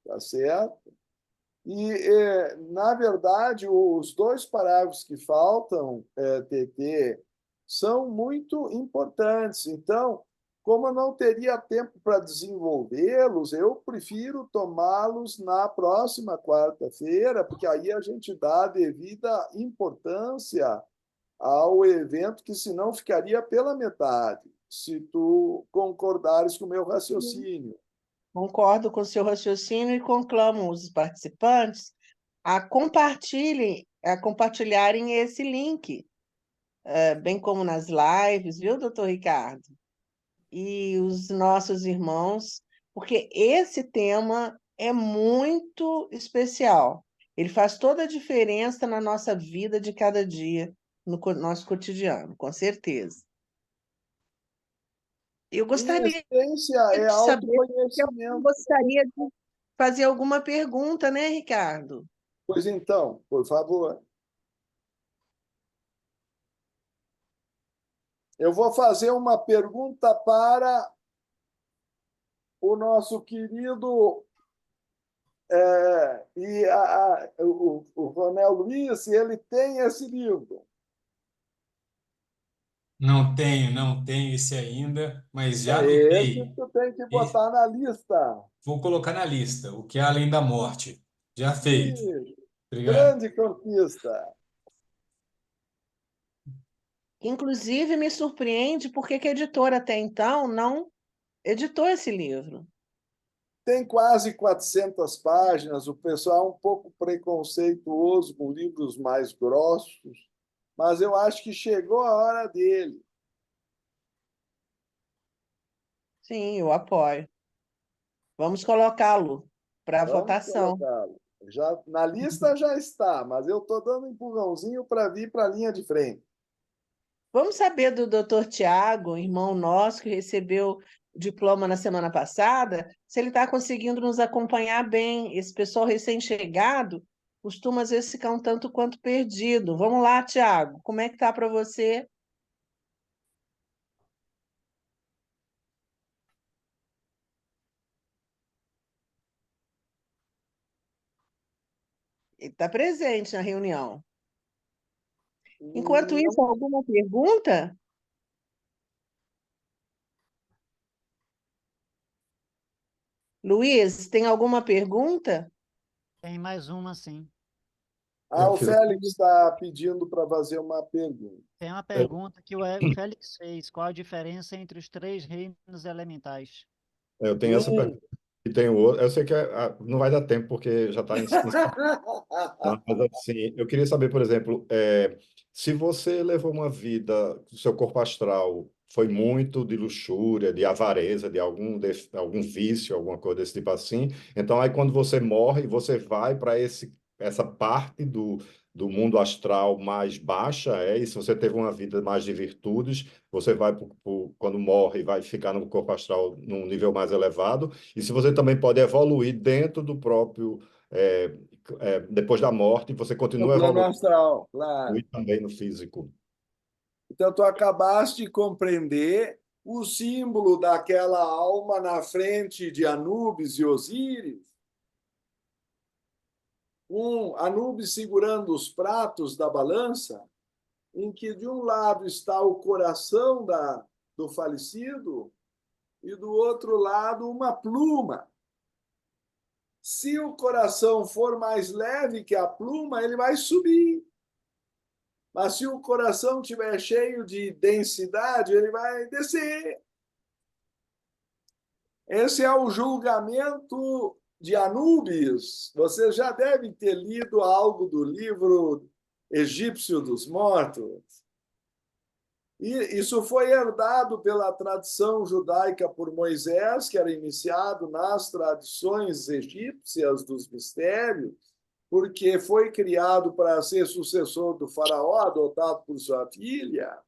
tá certo? E, na verdade, os dois parágrafos que faltam, TT, são muito importantes. Então, como eu não teria tempo para desenvolvê-los, eu prefiro tomá-los na próxima quarta-feira, porque aí a gente dá a devida importância ao evento, que senão ficaria pela metade, se tu concordares com o meu raciocínio. Concordo com o seu raciocínio e conclamo os participantes a compartilharem esse link, bem como nas lives, viu, doutor Ricardo? E os nossos irmãos, porque esse tema é muito especial. Ele faz toda a diferença na nossa vida de cada dia, no nosso cotidiano, com certeza. Eu Em gostaria essência, é de saber se alguém autoconhecimento. gostaria de fazer alguma pergunta, né, Ricardo? Pois então, por favor. Eu vou fazer uma pergunta para o nosso querido o Ronel Luiz, ele tem esse livro. Não tenho esse ainda, mas já Esse anotei. tu tem que E botar na lista. vou colocar na lista, O que há além da morte. Já feito. Ih, Obrigado. grande conquista. Inclusive, me surpreende porque que a editora até então não editou esse livro. Tem quase 400 páginas, o pessoal é um pouco preconceituoso com livros mais grossos, mas eu acho que chegou a hora dele. Sim, eu apoio. Vamos colocá-lo para Vamos votação. colocá-lo. Já, na lista já está, mas eu estou dando um empurrãozinho para vir para a linha de frente. Vamos saber do doutor Tiago, irmão nosso, que recebeu o diploma na semana passada, se ele está conseguindo nos acompanhar bem. Esse pessoal recém-chegado costuma, às vezes, ficar um tanto quanto perdido. Vamos lá, Tiago, como é que está para você? Ele está presente na reunião. Enquanto isso, alguma pergunta? Luiz, tem alguma pergunta? Tem mais uma, sim. Ah, Eu o fiz, Félix está pedindo para fazer uma pergunta. Tem uma pergunta que o Félix fez. Qual a diferença entre os três reinos elementais? eu tenho essa pergunta e tenho outra. Eu sei que não vai dar tempo porque já está em mas assim, eu queria saber, por exemplo, se você levou uma vida, o seu corpo astral foi muito de luxúria, de avareza, de algum vício, alguma coisa desse tipo assim, então aí quando você morre, você vai para essa parte do mundo astral mais baixa, e se você teve uma vida mais de virtudes, você vai, quando morre, vai ficar no corpo astral num nível mais elevado, e se você também pode evoluir dentro do próprio depois da morte, você No continua plano evoluindo astral, claro. também no físico. Então, tu acabaste de compreender o símbolo daquela alma na frente de Anubis e Osíris. Anubis segurando os pratos da balança, em que de um lado está o coração do falecido e do outro lado uma pluma. Se o coração for mais leve que a pluma, ele vai subir. Mas se o coração estiver cheio de densidade, ele vai descer. Esse é o julgamento de Anubis. Você já deve ter lido algo do livro Egípcio dos Mortos. E isso foi herdado pela tradição judaica por Moisés, que era iniciado nas tradições egípcias dos mistérios, porque foi criado para ser sucessor do faraó, adotado por sua filha,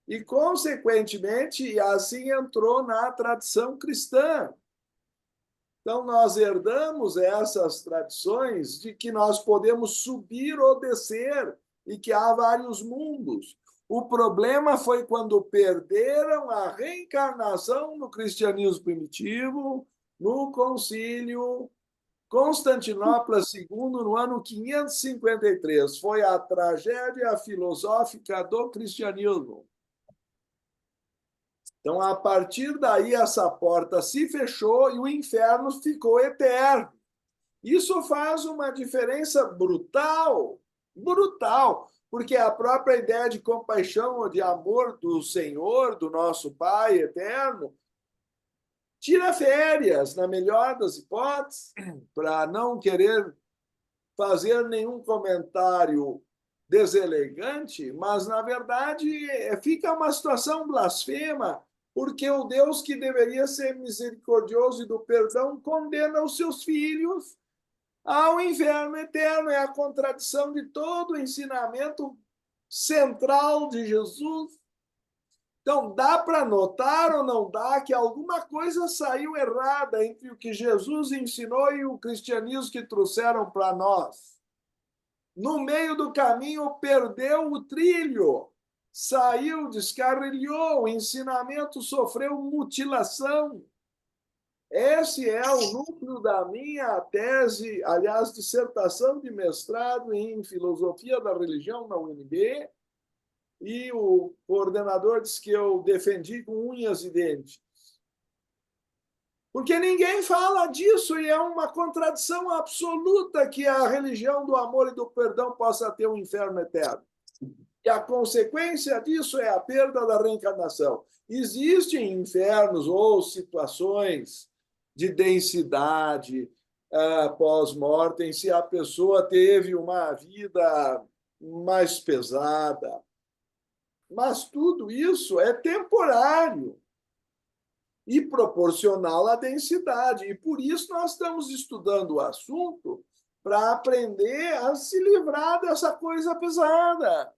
e, consequentemente, assim entrou na tradição cristã. Então, nós herdamos essas tradições de que nós podemos subir ou descer e que há vários mundos. O problema foi quando perderam a reencarnação no cristianismo primitivo, no concílio Constantinopla II, no ano 553. Foi a tragédia filosófica do cristianismo. Então, a partir daí, essa porta se fechou e o inferno ficou eterno. Isso faz uma diferença brutal, brutal, porque a própria ideia de compaixão ou de amor do Senhor, do nosso Pai eterno, tira férias, na melhor das hipóteses, para não querer fazer nenhum comentário deselegante, mas, na verdade, fica uma situação blasfema, porque o Deus que deveria ser misericordioso e do perdão condena os seus filhos ao inferno eterno. É a contradição de todo o ensinamento central de Jesus. Então, dá para notar ou não dá que alguma coisa saiu errada entre o que Jesus ensinou e o cristianismo que trouxeram para nós. No meio do caminho, perdeu o trilho, saiu, descarrilhou, o ensinamento sofreu mutilação. Esse é o núcleo da minha tese, aliás, dissertação de mestrado em filosofia da religião na UNB, e o coordenador disse que eu defendi com unhas e dentes. Porque ninguém fala disso e é uma contradição absoluta que a religião do amor e do perdão possa ter um inferno eterno. E a consequência disso é a perda da reencarnação. Existem infernos ou situações de densidade pós-mortem se a pessoa teve uma vida mais pesada. Mas tudo isso é temporário e proporcional à densidade. E por isso nós estamos estudando o assunto para aprender a se livrar dessa coisa pesada,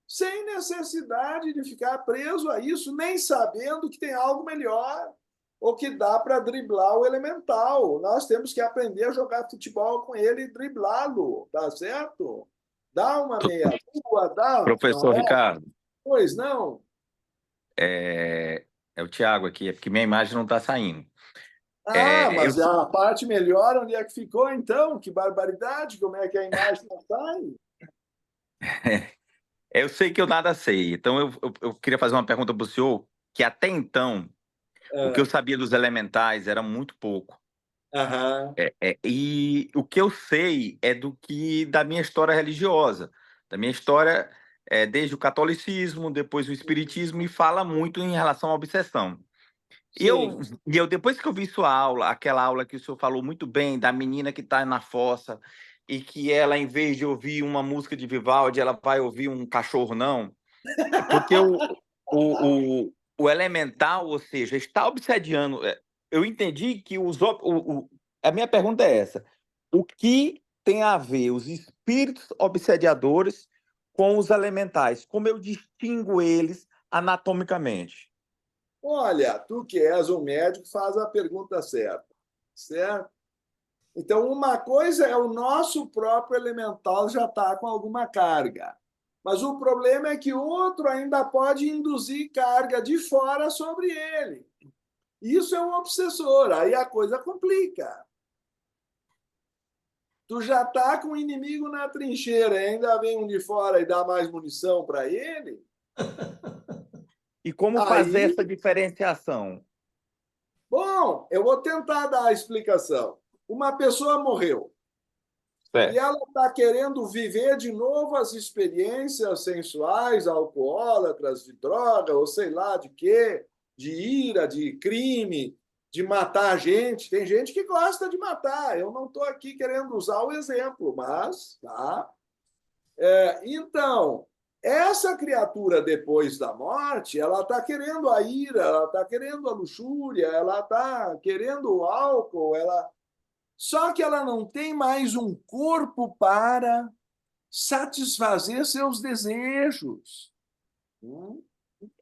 sem necessidade de ficar preso a isso, nem sabendo que tem algo melhor ou que dá para driblar o elemental. Nós temos que aprender a jogar futebol com ele e driblá-lo, tá certo? Dá uma meia-lua, dá. Professor Ricardo, Pois não? é o Tiago aqui, é porque minha imagem não está saindo. Mas a parte melhor, onde é que ficou, então? Que barbaridade, como é que a imagem não sai? Eu sei que eu nada sei, então eu queria fazer uma pergunta para o senhor, que até então, o que eu sabia dos elementais era muito pouco. E o que eu sei é da minha história religiosa, da minha história desde o catolicismo, depois o espiritismo, e fala muito em relação à obsessão. E eu, depois que eu vi sua aula, aquela aula que o senhor falou muito bem, da menina que está na fossa, e que ela, em vez de ouvir uma música de Vivaldi, ela vai ouvir um cachorro, não. Porque o elemental, ou seja, está obsediando. Eu entendi que a minha pergunta é essa: o que tem a ver os espíritos obsediadores com os elementais? Como eu distingo eles anatomicamente? Olha, tu que és um médico, faz a pergunta certa, certo? Então, uma coisa é o nosso próprio elemental já está com alguma carga. Mas o problema é que o outro ainda pode induzir carga de fora sobre ele. Isso é um obsessor, aí a coisa complica. Tu já está com o inimigo na trincheira, ainda vem um de fora e dá mais munição para ele? E como fazer essa diferenciação? Bom, eu vou tentar dar a explicação. Uma pessoa morreu. E ela está querendo viver de novo as experiências sensuais, alcoólatras, de droga, ou sei lá de quê, de ira, de crime, de matar gente. Tem gente que gosta de matar. Eu não estou aqui querendo usar o exemplo, mas... Tá? Então, essa criatura, depois da morte, ela está querendo a ira, ela está querendo a luxúria, ela está querendo o álcool, só que ela não tem mais um corpo para satisfazer seus desejos.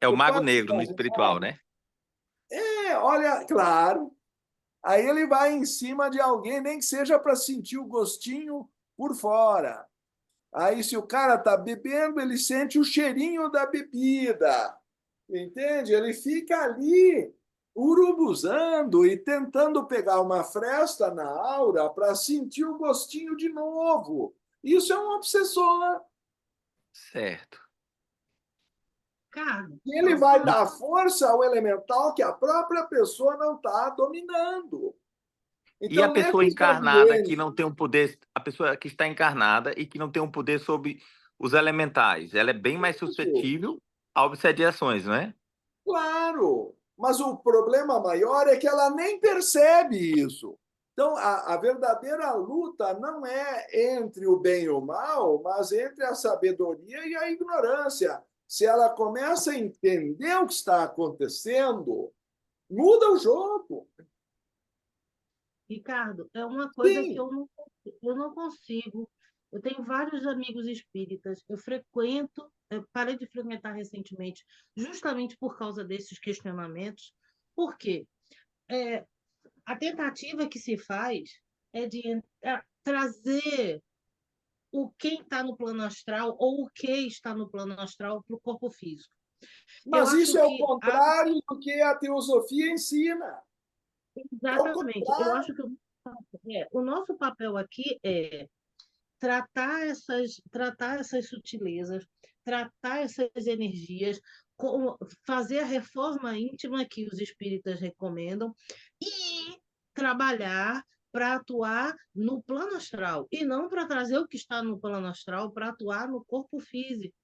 É o mago negro no espiritual, né? Olha, claro. Aí ele vai em cima de alguém, nem que seja para sentir o gostinho por fora. Aí, se o cara está bebendo, ele sente o cheirinho da bebida. Entende? Ele fica ali urubuzando e tentando pegar uma fresta na aura para sentir o gostinho de novo. Isso é um obsessor. Certo. Ricardo, E ele vai dar força ao elemental que a própria pessoa não está dominando. E a Então, pessoa nesses encarnada que ambientes, não tem um poder, a pessoa que está encarnada e que não tem um poder sobre os elementais, ela é bem mais suscetível a obsediações, não é? claro, mas o problema maior é que ela nem percebe isso. Então, a verdadeira luta não é entre o bem e o mal, mas entre a sabedoria e a ignorância. Se ela começa a entender o que está acontecendo, muda o jogo. Ricardo, é uma coisa que Sim, eu não consigo. Eu tenho vários amigos espíritas, eu frequento, eu parei de frequentar recentemente, justamente por causa desses questionamentos. Por quê? É, a tentativa que se faz é de trazer o quem está no plano astral ou o que está no plano astral para o corpo físico. Eu mas acho isso é o que contrário do que a teosofia ensina. É o exatamente, eu contrário. acho que o nosso papel aqui é tratar essas sutilezas, tratar essas energias, fazer a reforma íntima que os espíritas recomendam e trabalhar para atuar no plano astral e não para trazer o que está no plano astral para atuar no corpo físico.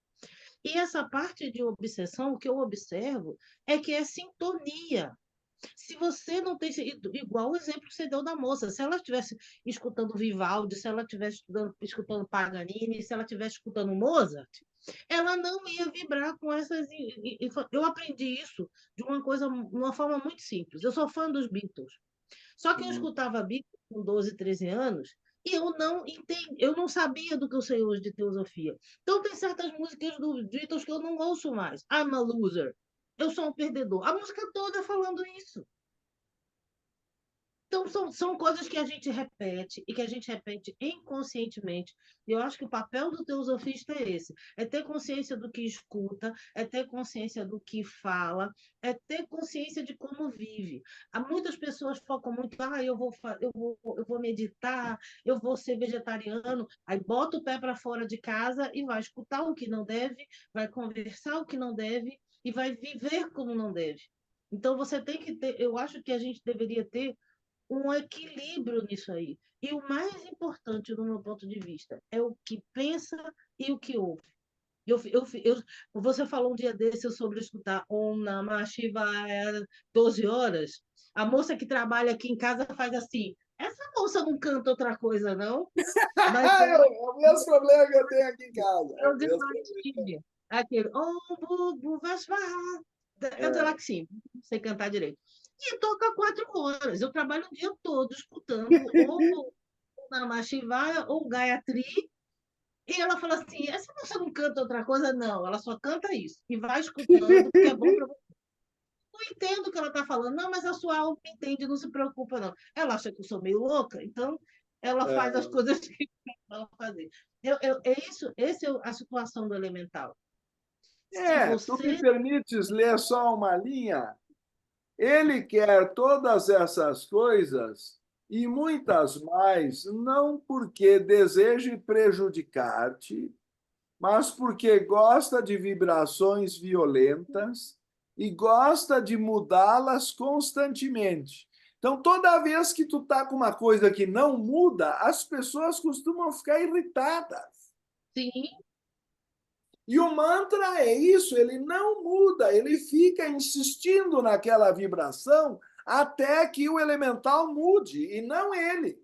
E essa parte de obsessão, o que eu observo é que é sintonia. Se você não tem. Igual o exemplo que você deu da moça, se ela estivesse escutando Vivaldi, se ela estivesse escutando Paganini, se ela estivesse escutando Mozart, ela não ia vibrar com essas. Eu aprendi isso de uma forma muito simples. Eu sou fã dos Beatles. Só que eu escutava Beatles com 12, 13 anos e eu não entendi, eu não sabia do que eu sei hoje de teosofia. Então tem certas músicas dos Beatles que eu não ouço mais. I'm a loser. Eu sou um perdedor. A música toda falando isso. Então, são coisas que a gente repete e que a gente repete inconscientemente. E eu acho que o papel do teosofista é esse: é ter consciência do que escuta, é ter consciência do que fala, é ter consciência de como vive. Há muitas pessoas focam muito, eu vou meditar, eu vou ser vegetariano, aí bota o pé para fora de casa e vai escutar o que não deve, vai conversar o que não deve e vai viver como não deve. Então, você tem que ter, eu acho que a gente deveria ter um equilíbrio nisso aí. E o mais importante, do meu ponto de vista, é o que pensa e o que ouve. Você falou um dia desse sobre escutar Om Namah Shivaya 12 horas. A moça que trabalha aqui em casa faz assim. Essa moça não canta outra coisa, não? Mas É o mesmo problema que eu tenho aqui em casa. É eu o mesmo problema. desmantive. Aquele Om Bubu Vasvaha. Eu tô lá que sim, não sei cantar direito. E toca 4 horas. Eu trabalho o dia todo escutando ou Namah Shivaya ou Gayatri. E ela fala assim: essa moça não canta outra coisa? Não, ela só canta isso. E vai escutando, porque é bom para você. Não entendo o que ela está falando. Não, mas a sua alma entende, não se preocupa, não. Ela acha que eu sou meio louca, então ela faz as coisas que ela fazer. Essa é a situação do elemental. Se Tu me você. permites ler só uma linha? Ele quer todas essas coisas e muitas mais, não porque deseje prejudicar-te, mas porque gosta de vibrações violentas e gosta de mudá-las constantemente. Então, toda vez que tu tá com uma coisa que não muda, as pessoas costumam ficar irritadas. Sim, E o mantra é isso, ele não muda, ele fica insistindo naquela vibração até que o elemental mude, e não ele.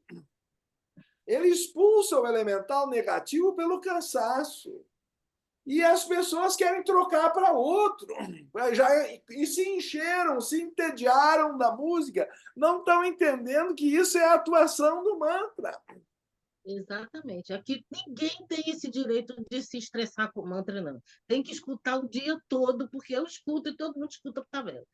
Ele expulsa o elemental negativo pelo cansaço. E as pessoas querem trocar para outro. E se encheram, se entediaram da música, não estão entendendo que isso é a atuação do mantra. exatamente. Aqui ninguém tem esse direito de se estressar com mantra, não. Tem que escutar o dia todo, porque eu escuto e todo mundo escuta por tabela.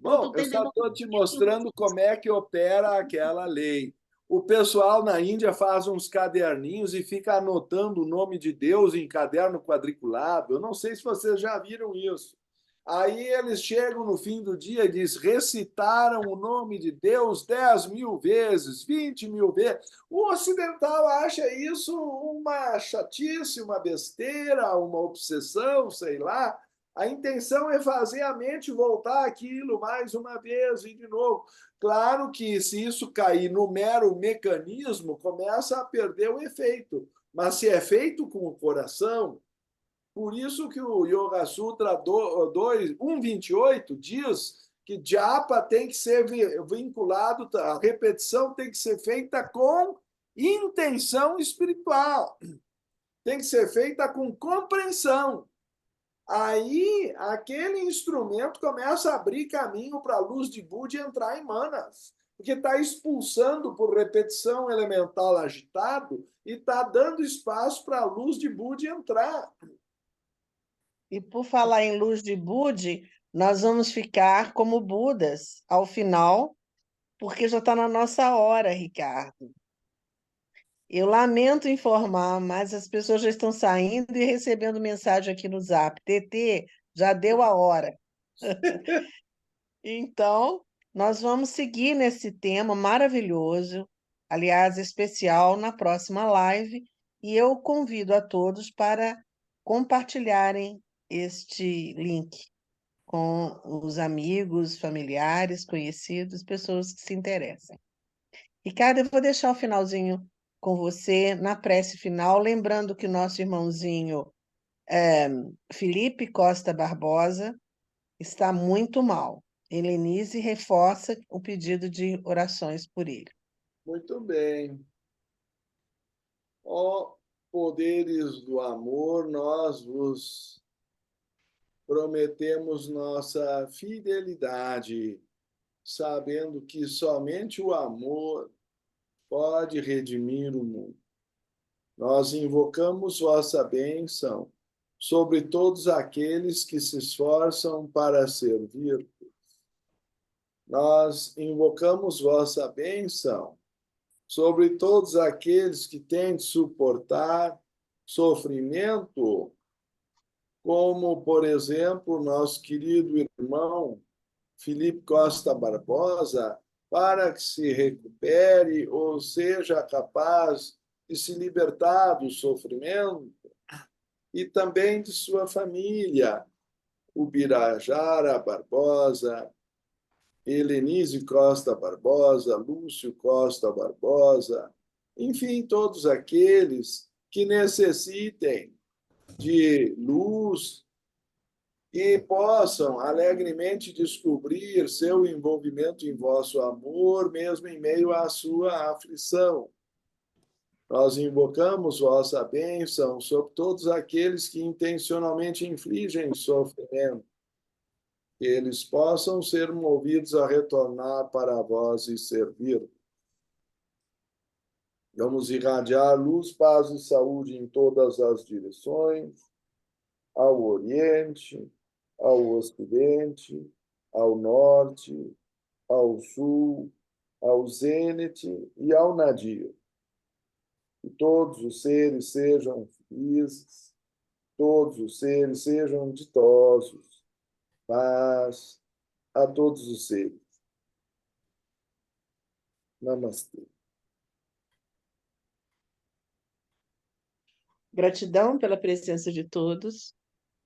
Bom, eu só estou te mostrando como é que opera aquela lei. O pessoal na Índia faz uns caderninhos e fica anotando o nome de Deus em caderno quadriculado. Eu não sei se vocês já viram isso. Aí eles chegam no fim do dia e diz: recitaram o nome de Deus 10.000 vezes, 20.000 vezes. O ocidental acha isso uma chatice, uma besteira, uma obsessão, sei lá. A intenção é fazer a mente voltar àquilo mais uma vez e de novo. Claro que se isso cair no mero mecanismo, começa a perder o efeito. Mas se é feito com o coração, por isso que o Yoga Sutra 1.28 diz que japa tem que ser vinculado, a repetição tem que ser feita com intenção espiritual, tem que ser feita com compreensão. Aí, aquele instrumento começa a abrir caminho para a luz de Buda entrar em manas, porque está expulsando por repetição elemental agitado e está dando espaço para a luz de Buda entrar. E por falar em luz de Budi, nós vamos ficar como Budas ao final, porque já está na nossa hora, Ricardo. Eu lamento informar, mas as pessoas já estão saindo e recebendo mensagem aqui no Zap. TT, já deu a hora. Então, nós vamos seguir nesse tema maravilhoso, aliás, especial, na próxima live, e eu convido a todos para compartilharem este link com os amigos, familiares, conhecidos, pessoas que se interessem. Ricardo, eu vou deixar o finalzinho com você na prece final, lembrando que o nosso irmãozinho Felipe Costa Barbosa está muito mal. Helenise reforça o pedido de orações por ele. Muito bem. Ó poderes do amor, nós vos prometemos nossa fidelidade, sabendo que somente o amor pode redimir o mundo. Nós invocamos vossa bênção sobre todos aqueles que se esforçam para servir. Nós invocamos vossa bênção sobre todos aqueles que têm de suportar sofrimento, como, por exemplo, nosso querido irmão Felipe Costa Barbosa, para que se recupere ou seja capaz de se libertar do sofrimento, e também de sua família, o Birajara Barbosa, Helenise Costa Barbosa, Lúcio Costa Barbosa, enfim, todos aqueles que necessitem de luz e possam alegremente descobrir seu envolvimento em vosso amor, mesmo em meio à sua aflição. Nós invocamos vossa bênção sobre todos aqueles que intencionalmente infligem sofrimento, que eles possam ser movidos a retornar para vós e servir. Vamos irradiar luz, paz e saúde em todas as direções, ao Oriente, ao Ocidente, ao Norte, ao Sul, ao Zênite e ao Nadir. Que todos os seres sejam felizes, todos os seres sejam ditosos, paz a todos os seres. Namastê. Gratidão pela presença de todos.